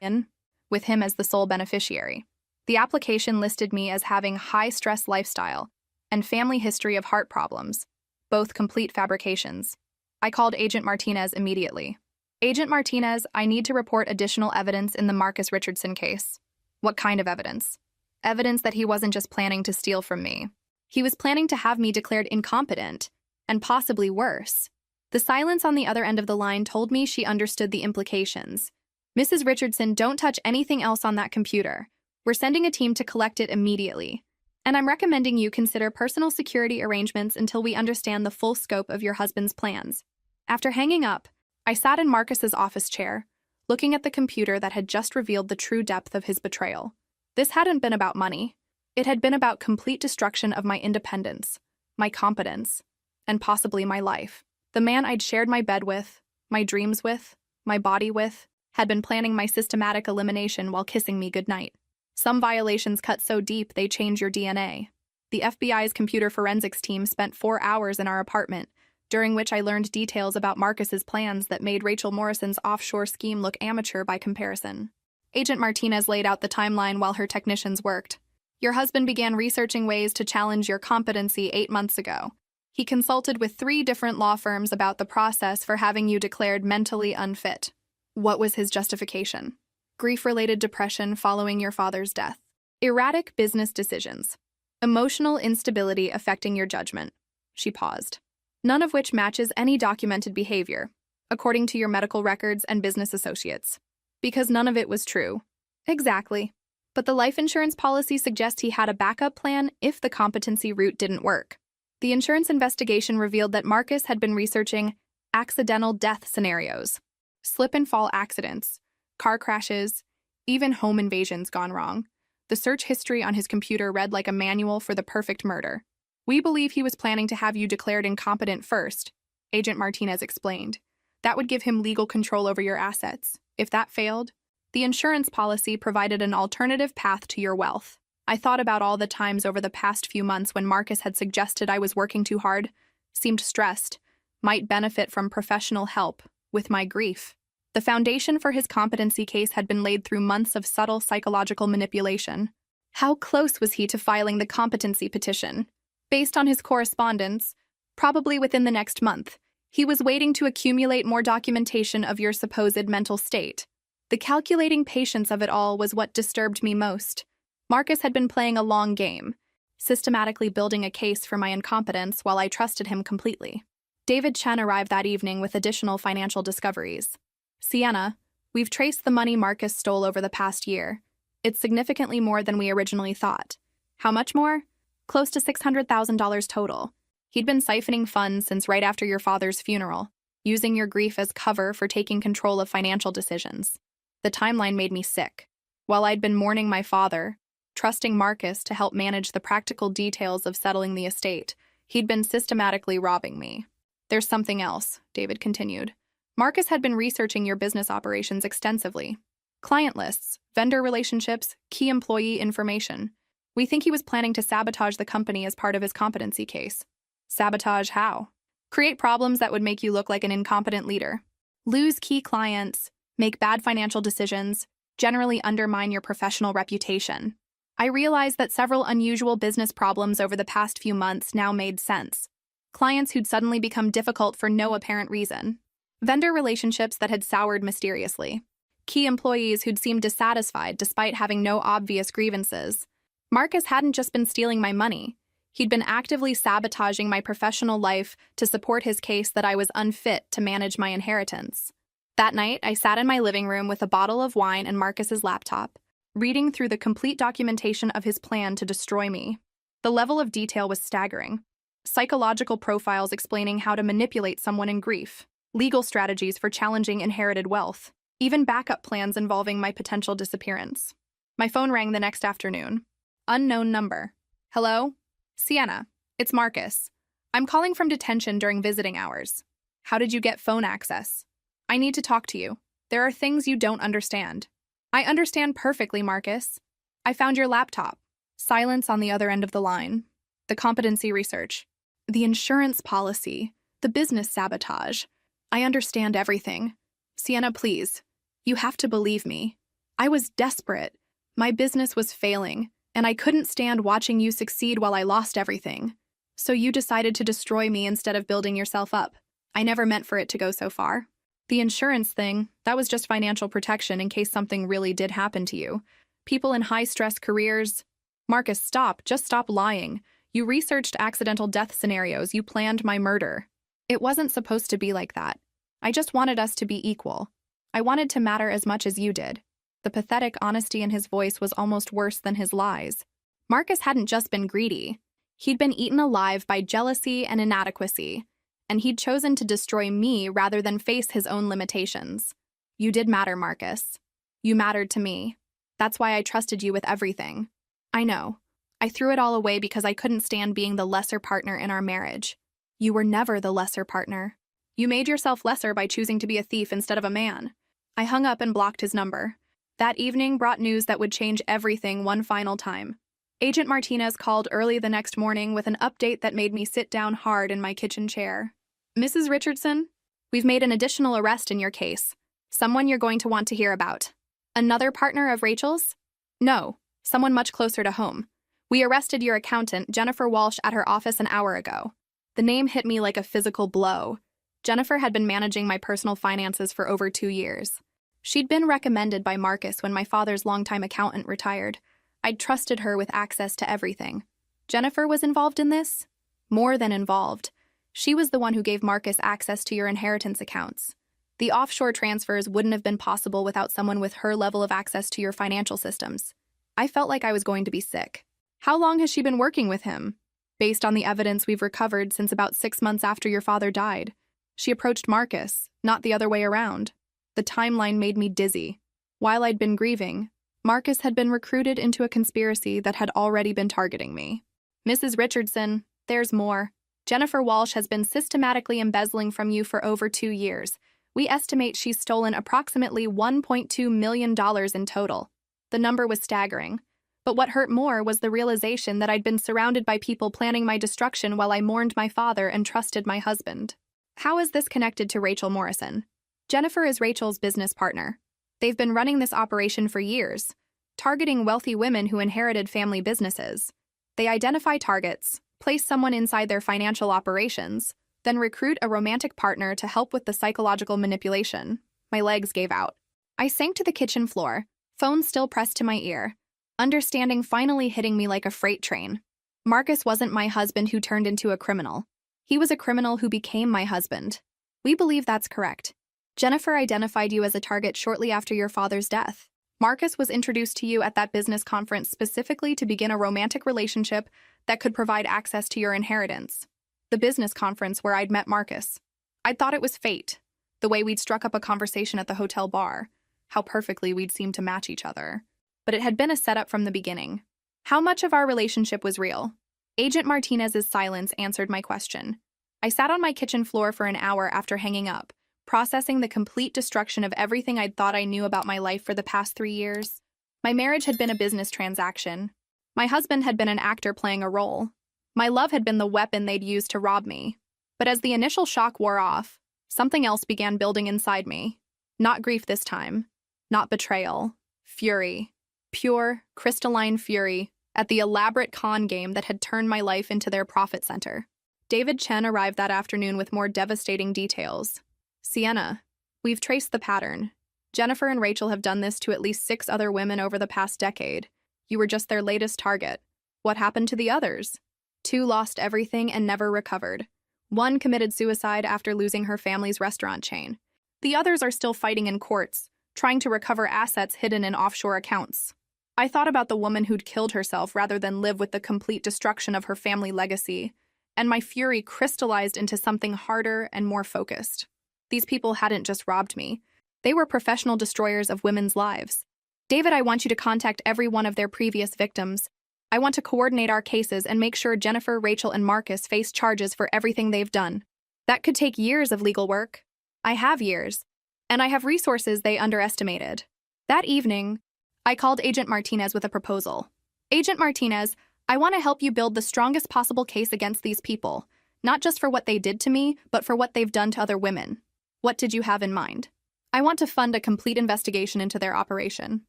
in, with him as the sole beneficiary. The application listed me as having high-stress lifestyle and family history of heart problems, both complete fabrications. I called Agent Martinez immediately. Agent Martinez, I need to report additional evidence in the Marcus Richardson case. What kind of evidence? Evidence that he wasn't just planning to steal from me. He was planning to have me declared incompetent, and possibly worse. The silence on the other end of the line told me she understood the implications. Mrs. Richardson, don't touch anything else on that computer. We're sending a team to collect it immediately. And I'm recommending you consider personal security arrangements until we understand the full scope of your husband's plans. After hanging up, I sat in Marcus's office chair, looking at the computer that had just revealed the true depth of his betrayal. This hadn't been about money. It had been about complete destruction of my independence, my competence, and possibly my life. The man I'd shared my bed with, my dreams with, my body with, had been planning my systematic elimination while kissing me goodnight. Some violations cut so deep they change your DNA. The FBI's computer forensics team spent 4 hours in our apartment, during which I learned details about Marcus's plans that made Rachel Morrison's offshore scheme look amateur by comparison. Agent Martinez laid out the timeline while her technicians worked. Your husband began researching ways to challenge your competency 8 months ago. He consulted with 3 different law firms about the process for having you declared mentally unfit. What was his justification? Grief-related depression following your father's death. Erratic business decisions. Emotional instability affecting your judgment. She paused. None of which matches any documented behavior, according to your medical records and business associates. Because none of it was true. Exactly. But the life insurance policy suggests he had a backup plan if the competency route didn't work. The insurance investigation revealed that Marcus had been researching accidental death scenarios. Slip and fall accidents, car crashes, even home invasions gone wrong. The search history on his computer read like a manual for the perfect murder. We believe he was planning to have you declared incompetent first, Agent Martinez explained. That would give him legal control over your assets. If that failed, the insurance policy provided an alternative path to your wealth. I thought about all the times over the past few months when Marcus had suggested I was working too hard, seemed stressed, might benefit from professional help with my grief. The foundation for his competency case had been laid through months of subtle psychological manipulation. How close was he to filing the competency petition? Based on his correspondence, probably within the next month, he was waiting to accumulate more documentation of your supposed mental state. The calculating patience of it all was what disturbed me most. Marcus had been playing a long game, systematically building a case for my incompetence while I trusted him completely. David Chen arrived that evening with additional financial discoveries. Sienna, we've traced the money Marcus stole over the past year. It's significantly more than we originally thought. How much more? Close to $600,000 total. He'd been siphoning funds since right after your father's funeral, using your grief as cover for taking control of financial decisions. The timeline made me sick. While I'd been mourning my father, trusting Marcus to help manage the practical details of settling the estate, he'd been systematically robbing me. There's something else, David continued. Marcus had been researching your business operations extensively. Client lists, vendor relationships, key employee information. We think he was planning to sabotage the company as part of his competency case. Sabotage how? Create problems that would make you look like an incompetent leader. Lose key clients, make bad financial decisions, generally undermine your professional reputation. I realized that several unusual business problems over the past few months now made sense. Clients who'd suddenly become difficult for no apparent reason. Vendor relationships that had soured mysteriously. Key employees who'd seemed dissatisfied despite having no obvious grievances. Marcus hadn't just been stealing my money. He'd been actively sabotaging my professional life to support his case that I was unfit to manage my inheritance. That night, I sat in my living room with a bottle of wine and Marcus's laptop, reading through the complete documentation of his plan to destroy me. The level of detail was staggering. Psychological profiles explaining how to manipulate someone in grief, legal strategies for challenging inherited wealth, even backup plans involving my potential disappearance. My phone rang the next afternoon. Unknown number. Hello? Sienna, it's Marcus. I'm calling from detention during visiting hours. How did you get phone access? I need to talk to you. There are things you don't understand. I understand perfectly, Marcus. I found your laptop. Silence on the other end of the line. The competency research. The insurance policy. The business sabotage. I understand everything. Sienna, please. You have to believe me. I was desperate. My business was failing, and I couldn't stand watching you succeed while I lost everything. So you decided to destroy me instead of building yourself up. I never meant for it to go so far. The insurance thing, that was just financial protection in case something really did happen to you. People in high-stress careers... Marcus, stop. Just stop lying. You researched accidental death scenarios. You planned my murder. It wasn't supposed to be like that. I just wanted us to be equal. I wanted to matter as much as you did. The pathetic honesty in his voice was almost worse than his lies. Marcus hadn't just been greedy. He'd been eaten alive by jealousy and inadequacy, and he'd chosen to destroy me rather than face his own limitations. You did matter, Marcus. You mattered to me. That's why I trusted you with everything. I know. I threw it all away because I couldn't stand being the lesser partner in our marriage. You were never the lesser partner. You made yourself lesser by choosing to be a thief instead of a man. I hung up and blocked his number. That evening brought news that would change everything one final time. Agent Martinez called early the next morning with an update that made me sit down hard in my kitchen chair. Mrs. Richardson, we've made an additional arrest in your case. Someone you're going to want to hear about. Another partner of Rachel's? No, someone much closer to home. We arrested your accountant, Jennifer Walsh, at her office an hour ago. The name hit me like a physical blow. Jennifer had been managing my personal finances for over 2 years. She'd been recommended by Marcus when my father's longtime accountant retired. I'd trusted her with access to everything. Jennifer was involved in this? More than involved. She was the one who gave Marcus access to your inheritance accounts. The offshore transfers wouldn't have been possible without someone with her level of access to your financial systems. I felt like I was going to be sick. How long has she been working with him? Based on the evidence we've recovered since about 6 months after your father died. She approached Marcus, not the other way around. The timeline made me dizzy. While I'd been grieving, Marcus had been recruited into a conspiracy that had already been targeting me. Mrs. Richardson, there's more. Jennifer Walsh has been systematically embezzling from you for over 2 years. We estimate she's stolen approximately $1.2 million in total. The number was staggering. But what hurt more was the realization that I'd been surrounded by people planning my destruction while I mourned my father and trusted my husband. How is this connected to Rachel Morrison? Jennifer is Rachel's business partner. They've been running this operation for years, targeting wealthy women who inherited family businesses. They identify targets, place someone inside their financial operations, then recruit a romantic partner to help with the psychological manipulation. My legs gave out. I sank to the kitchen floor, phone still pressed to my ear, understanding finally hitting me like a freight train. Marcus wasn't my husband who turned into a criminal. He was a criminal who became my husband. We believe that's correct. Jennifer identified you as a target shortly after your father's death. Marcus was introduced to you at that business conference specifically to begin a romantic relationship that could provide access to your inheritance. The business conference where I'd met Marcus. I'd thought it was fate, the way we'd struck up a conversation at the hotel bar, how perfectly we'd seemed to match each other. But it had been a setup from the beginning. How much of our relationship was real? Agent Martinez's silence answered my question. I sat on my kitchen floor for an hour after hanging up, processing the complete destruction of everything I'd thought I knew about my life for the past 3 years. My marriage had been a business transaction. My husband had been an actor playing a role. My love had been the weapon they'd used to rob me. But as the initial shock wore off, something else began building inside me. Not grief this time. Not betrayal. Fury. Pure, crystalline fury at the elaborate con game that had turned my life into their profit center. David Chen arrived that afternoon with more devastating details. Sienna, we've traced the pattern. Jennifer and Rachel have done this to at least 6 other women over the past decade. You were just their latest target. What happened to the others? 2 lost everything and never recovered. 1 committed suicide after losing her family's restaurant chain. The others are still fighting in courts, trying to recover assets hidden in offshore accounts. I thought about the woman who'd killed herself rather than live with the complete destruction of her family legacy, and my fury crystallized into something harder and more focused. These people hadn't just robbed me. They were professional destroyers of women's lives. David, I want you to contact every one of their previous victims. I want to coordinate our cases and make sure Jennifer, Rachel, and Marcus face charges for everything they've done. That could take years of legal work. I have years, and I have resources they underestimated. That evening, I called Agent Martinez with a proposal. Agent Martinez, I want to help you build the strongest possible case against these people, not just for what they did to me, but for what they've done to other women. What did you have in mind? I want to fund a complete investigation into their operation.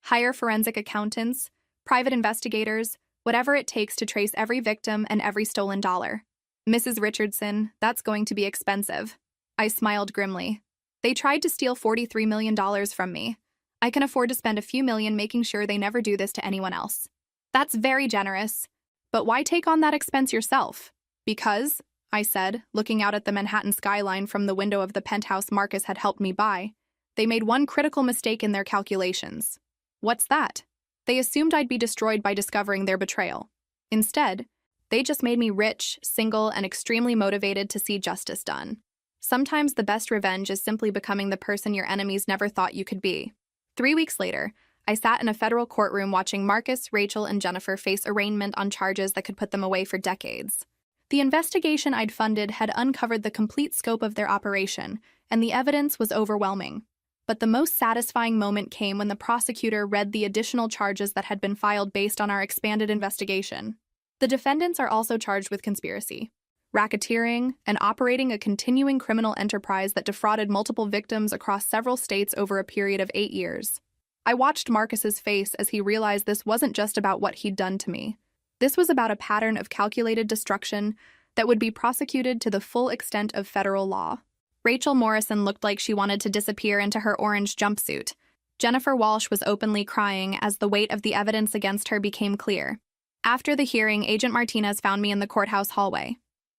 Hire forensic accountants, private investigators, whatever it takes to trace every victim and every stolen dollar. Mrs. Richardson, that's going to be expensive. I smiled grimly. They tried to steal $43 million from me. I can afford to spend a few million making sure they never do this to anyone else. That's very generous. But why take on that expense yourself? Because, I said, looking out at the Manhattan skyline from the window of the penthouse Marcus had helped me buy, they made one critical mistake in their calculations. What's that? They assumed I'd be destroyed by discovering their betrayal. Instead, they just made me rich, single, and extremely motivated to see justice done. Sometimes the best revenge is simply becoming the person your enemies never thought you could be. 3 weeks later, I sat in a federal courtroom watching Marcus, Rachel, and Jennifer face arraignment on charges that could put them away for decades. The investigation I'd funded had uncovered the complete scope of their operation, and the evidence was overwhelming. But the most satisfying moment came when the prosecutor read the additional charges that had been filed based on our expanded investigation. The defendants are also charged with conspiracy, racketeering, and operating a continuing criminal enterprise that defrauded multiple victims across several states over a period of 8 years. I watched Marcus's face as he realized this wasn't just about what he'd done to me. This was about a pattern of calculated destruction that would be prosecuted to the full extent of federal law. Rachel Morrison looked like she wanted to disappear into her orange jumpsuit. Jennifer Walsh was openly crying as the weight of the evidence against her became clear. After the hearing, Agent Martinez found me in the courthouse hallway.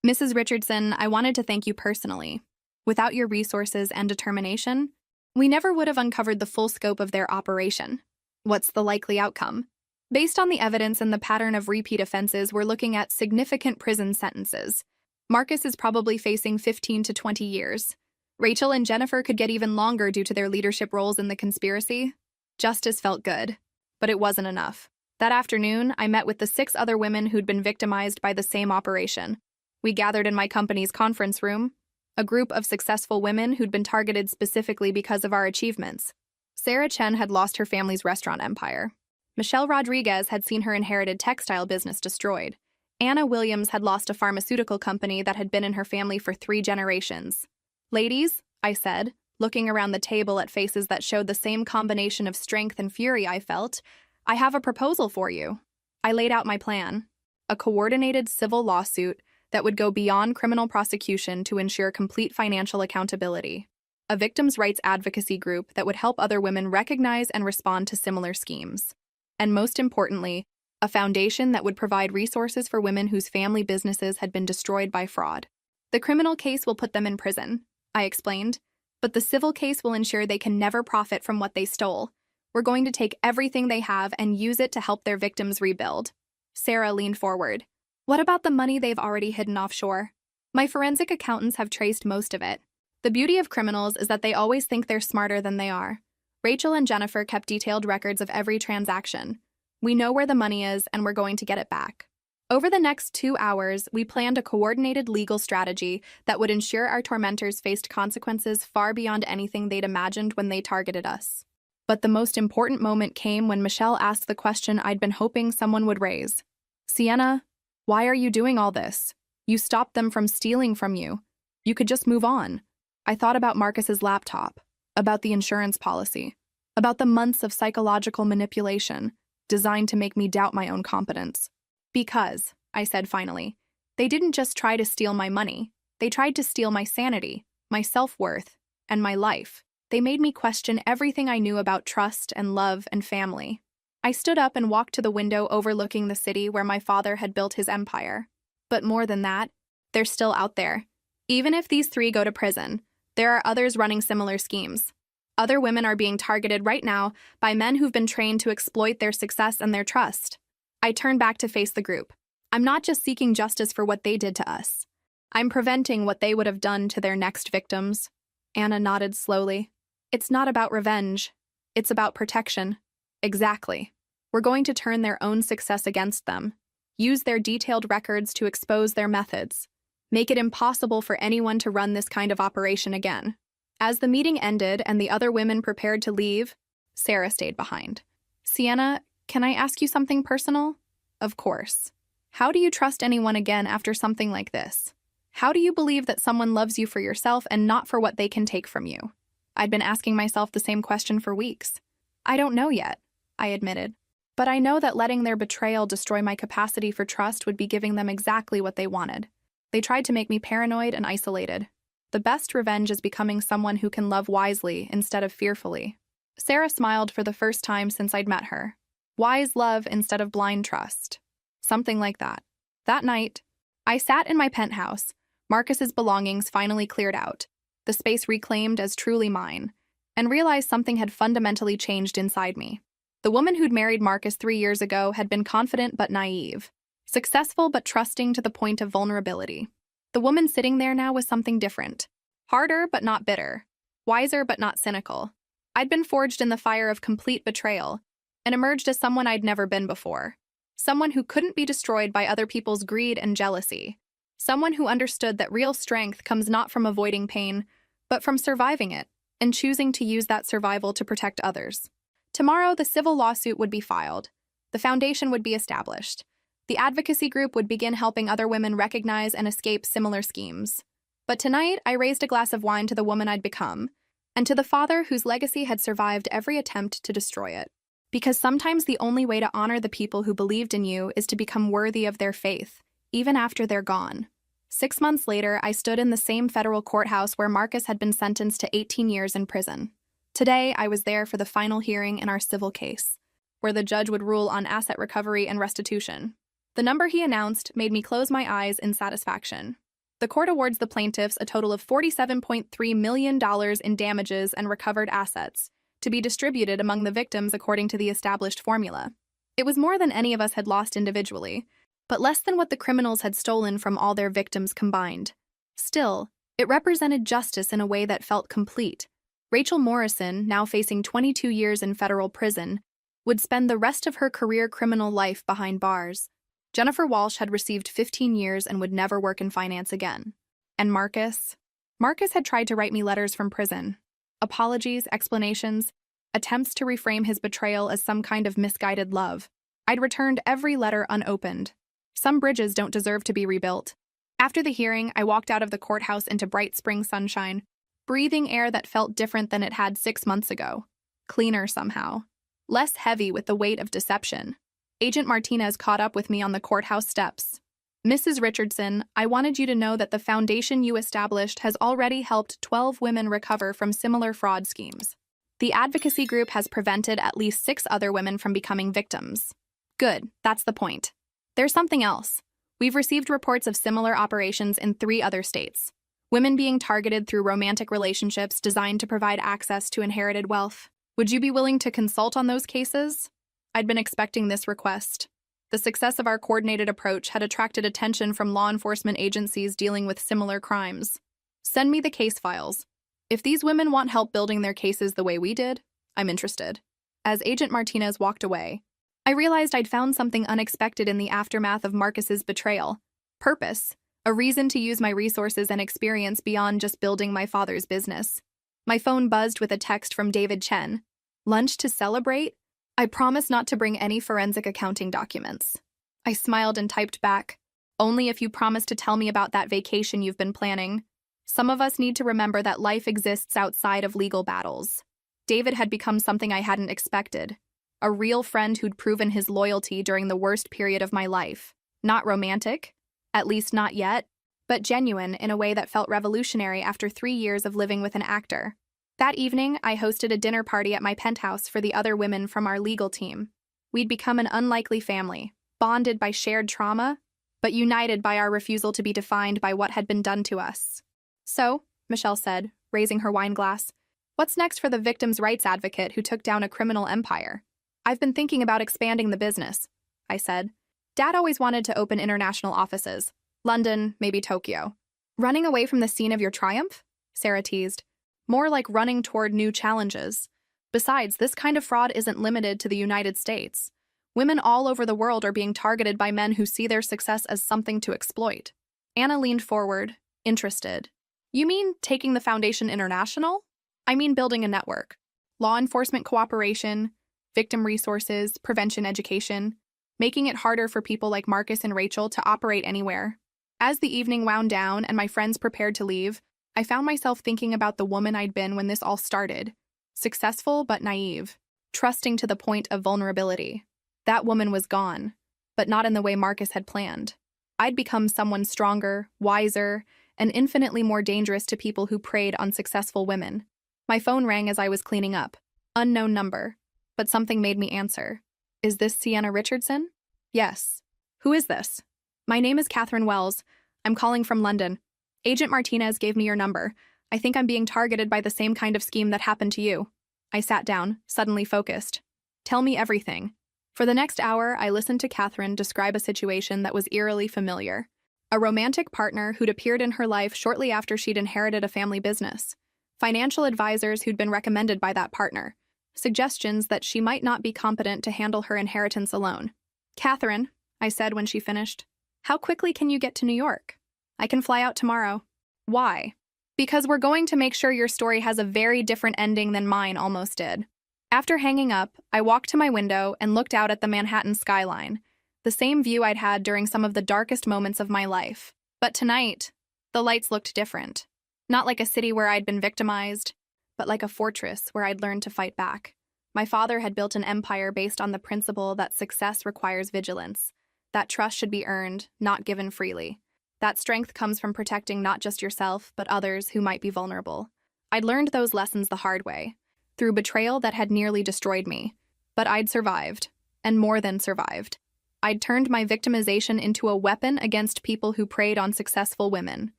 Mrs. Richardson, I wanted to thank you personally. Without your resources and determination, we never would have uncovered the full scope of their operation. What's the likely outcome? Based on the evidence and the pattern of repeat offenses, we're looking at significant prison sentences. Marcus is probably facing 15 to 20 years. Rachel and Jennifer could get even longer due to their leadership roles in the conspiracy. Justice felt good, but it wasn't enough. That afternoon, I met with the 6 other women who'd been victimized by the same operation. We gathered in my company's conference room, a group of successful women who'd been targeted specifically because of our achievements. Sarah Chen had lost her family's restaurant empire. Michelle Rodriguez had seen her inherited textile business destroyed. Anna Williams had lost a pharmaceutical company that had been in her family for 3 generations. Ladies, I said, looking around the table at faces that showed the same combination of strength and fury I felt, I have a proposal for you. I laid out my plan. A coordinated civil lawsuit that would go beyond criminal prosecution to ensure complete financial accountability. A victims' rights advocacy group that would help other women recognize and respond to similar schemes. And most importantly, a foundation that would provide resources for women whose family businesses had been destroyed by fraud. The criminal case will put them in prison, I explained, but the civil case will ensure they can never profit from what they stole. We're going to take everything they have and use it to help their victims rebuild. Sarah leaned forward. What about the money they've already hidden offshore? My forensic accountants have traced most of it. The beauty of criminals is that they always think they're smarter than they are. Rachel and Jennifer kept detailed records of every transaction. We know where the money is, and we're going to get it back. Over the next 2 hours, we planned a coordinated legal strategy that would ensure our tormentors faced consequences far beyond anything they'd imagined when they targeted us. But the most important moment came when Michelle asked the question I'd been hoping someone would raise. Sienna, why are you doing all this? You stopped them from stealing from you. You could just move on. I thought about Marcus's laptop, about the insurance policy, about the months of psychological manipulation designed to make me doubt my own competence. Because, I said finally, they didn't just try to steal my money. They tried to steal my sanity, my self-worth, and my life. They made me question everything I knew about trust and love and family. I stood up and walked to the window overlooking the city where my father had built his empire. But more than that, they're still out there. Even if these 3 go to prison, there are others running similar schemes. Other women are being targeted right now by men who've been trained to exploit their success and their trust. I turned back to face the group. I'm not just seeking justice for what they did to us. I'm preventing what they would have done to their next victims. Anna nodded slowly. It's not about revenge. It's about protection. Exactly. We're going to turn their own success against them. Use their detailed records to expose their methods. Make it impossible for anyone to run this kind of operation again. As the meeting ended and the other women prepared to leave, Sarah stayed behind. Sienna, can I ask you something personal? Of course. How do you trust anyone again after something like this? How do you believe that someone loves you for yourself and not for what they can take from you? I'd been asking myself the same question for weeks. I don't know yet, I admitted. But I know that letting their betrayal destroy my capacity for trust would be giving them exactly what they wanted. They tried to make me paranoid and isolated. The best revenge is becoming someone who can love wisely instead of fearfully. Sarah smiled for the first time since I'd met her. Wise love instead of blind trust. Something like that. That night, I sat in my penthouse. Marcus's belongings finally cleared out, the space reclaimed as truly mine, and realized something had fundamentally changed inside me. The woman who'd married Marcus 3 years ago had been confident but naive, successful but trusting to the point of vulnerability. The woman sitting there now was something different. Harder but not bitter. Wiser but not cynical. I'd been forged in the fire of complete betrayal and emerged as someone I'd never been before. Someone who couldn't be destroyed by other people's greed and jealousy. Someone who understood that real strength comes not from avoiding pain, but from surviving it and choosing to use that survival to protect others. Tomorrow, the civil lawsuit would be filed. The foundation would be established. The advocacy group would begin helping other women recognize and escape similar schemes. But tonight, I raised a glass of wine to the woman I'd become, and to the father whose legacy had survived every attempt to destroy it. Because sometimes the only way to honor the people who believed in you is to become worthy of their faith, even after they're gone. 6 months later, I stood in the same federal courthouse where Marcus had been sentenced to 18 years in prison. Today, I was there for the final hearing in our civil case, where the judge would rule on asset recovery and restitution. The number he announced made me close my eyes in satisfaction. The court awards the plaintiffs a total of $47.3 million in damages and recovered assets, to be distributed among the victims according to the established formula. It was more than any of us had lost individually, but less than what the criminals had stolen from all their victims combined. Still, It represented justice in a way that felt complete. Rachel Morrison, now facing 22 years in federal prison, would spend the rest of her career criminal life behind bars. Jennifer Walsh had received 15 years and would never work in finance again. And Marcus? Marcus had tried to write me letters from prison. Apologies, explanations, attempts to reframe his betrayal as some kind of misguided love. I'd returned every letter unopened. Some bridges don't deserve to be rebuilt. After the hearing, I walked out of the courthouse into bright spring sunshine, breathing air that felt different than it had 6 months ago. Cleaner somehow. Less heavy with the weight of deception. Agent Martinez caught up with me on the courthouse steps. "Mrs. Richardson, I wanted you to know that the foundation you established has already helped 12 women recover from similar fraud schemes. The advocacy group has prevented at least 6 other women from becoming victims." Good, that's the point. There's something else. We've received reports of similar operations in 3 other states. Women being targeted through romantic relationships designed to provide access to inherited wealth. Would you be willing to consult on those cases? I'd been expecting this request. The success of our coordinated approach had attracted attention from law enforcement agencies dealing with similar crimes. Send me the case files. If these women want help building their cases the way we did, I'm interested. As Agent Martinez walked away, I realized I'd found something unexpected in the aftermath of Marcus's betrayal. Purpose, a reason to use my resources and experience beyond just building my father's business. My phone buzzed with a text from David Chen. "Lunch to celebrate? I promise not to bring any forensic accounting documents." I smiled and typed back, "Only if you promise to tell me about that vacation you've been planning." Some of us need to remember that life exists outside of legal battles. David had become something I hadn't expected. A real friend who'd proven his loyalty during the worst period of my life. Not romantic, at least not yet, but genuine in a way that felt revolutionary after 3 years of living with an actor. That evening, I hosted a dinner party at my penthouse for the other women from our legal team. We'd become an unlikely family, bonded by shared trauma, but united by our refusal to be defined by what had been done to us. "So," Michelle said, raising her wine glass, "what's next for the victim's rights advocate who took down a criminal empire?" "I've been thinking about expanding the business," I said. "Dad always wanted to open international offices. London, maybe Tokyo." "Running away from the scene of your triumph?" Sarah teased. "More like running toward new challenges. Besides, this kind of fraud isn't limited to the United States. Women all over the world are being targeted by men who see their success as something to exploit." Anna leaned forward, interested. "You mean taking the foundation international?" "I mean building a network. Law enforcement cooperation, victim resources, prevention education, making it harder for people like Marcus and Rachel to operate anywhere." As the evening wound down and my friends prepared to leave, I found myself thinking about the woman I'd been when this all started. Successful but naive, trusting to the point of vulnerability. That woman was gone, but not in the way Marcus had planned. I'd become someone stronger, wiser, and infinitely more dangerous to people who preyed on successful women. My phone rang as I was cleaning up. Unknown number. But something made me answer. "Is this Sienna Richardson?" "Yes." "Who is this?" "My name is Catherine Wells. I'm calling from London. Agent Martinez gave me your number. I think I'm being targeted by the same kind of scheme that happened to you." I sat down, suddenly focused. "Tell me everything." For the next hour, I listened to Catherine describe a situation that was eerily familiar. A romantic partner who'd appeared in her life shortly after she'd inherited a family business. Financial advisors who'd been recommended by that partner. Suggestions that she might not be competent to handle her inheritance alone. "Catherine," I said when she finished, "how quickly can you get to New York?" "I can fly out tomorrow." "Why?" "Because we're going to make sure your story has a very different ending than mine almost did." After hanging up, I walked to my window and looked out at the Manhattan skyline, the same view I'd had during some of the darkest moments of my life. But tonight, the lights looked different. Not like a city where I'd been victimized, but like a fortress where I'd learned to fight back. My father had built an empire based on the principle that success requires vigilance, that trust should be earned, not given freely. That strength comes from protecting not just yourself, but others who might be vulnerable. I'd learned those lessons the hard way, through betrayal that had nearly destroyed me. But I'd survived, and more than survived. I'd turned my victimization into a weapon against people who preyed on successful women.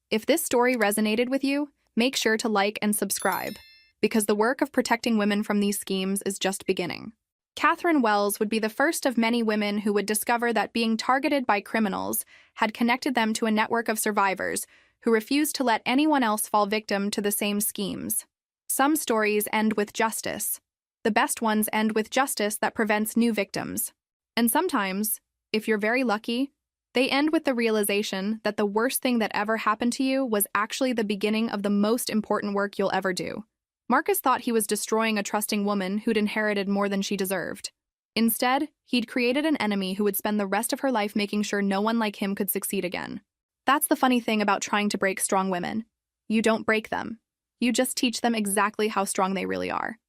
If this story resonated with you, make sure to like and subscribe, because the work of protecting women from these schemes is just beginning. Catherine Wells would be the first of many women who would discover that being targeted by criminals had connected them to a network of survivors who refused to let anyone else fall victim to the same schemes. Some stories end with justice. The best ones end with justice that prevents new victims. And sometimes, if you're very lucky, they end with the realization that the worst thing that ever happened to you was actually the beginning of the most important work you'll ever do. Marcus thought he was destroying a trusting woman who'd inherited more than she deserved. Instead, he'd created an enemy who would spend the rest of her life making sure no one like him could succeed again. That's the funny thing about trying to break strong women. You don't break them. You just teach them exactly how strong they really are.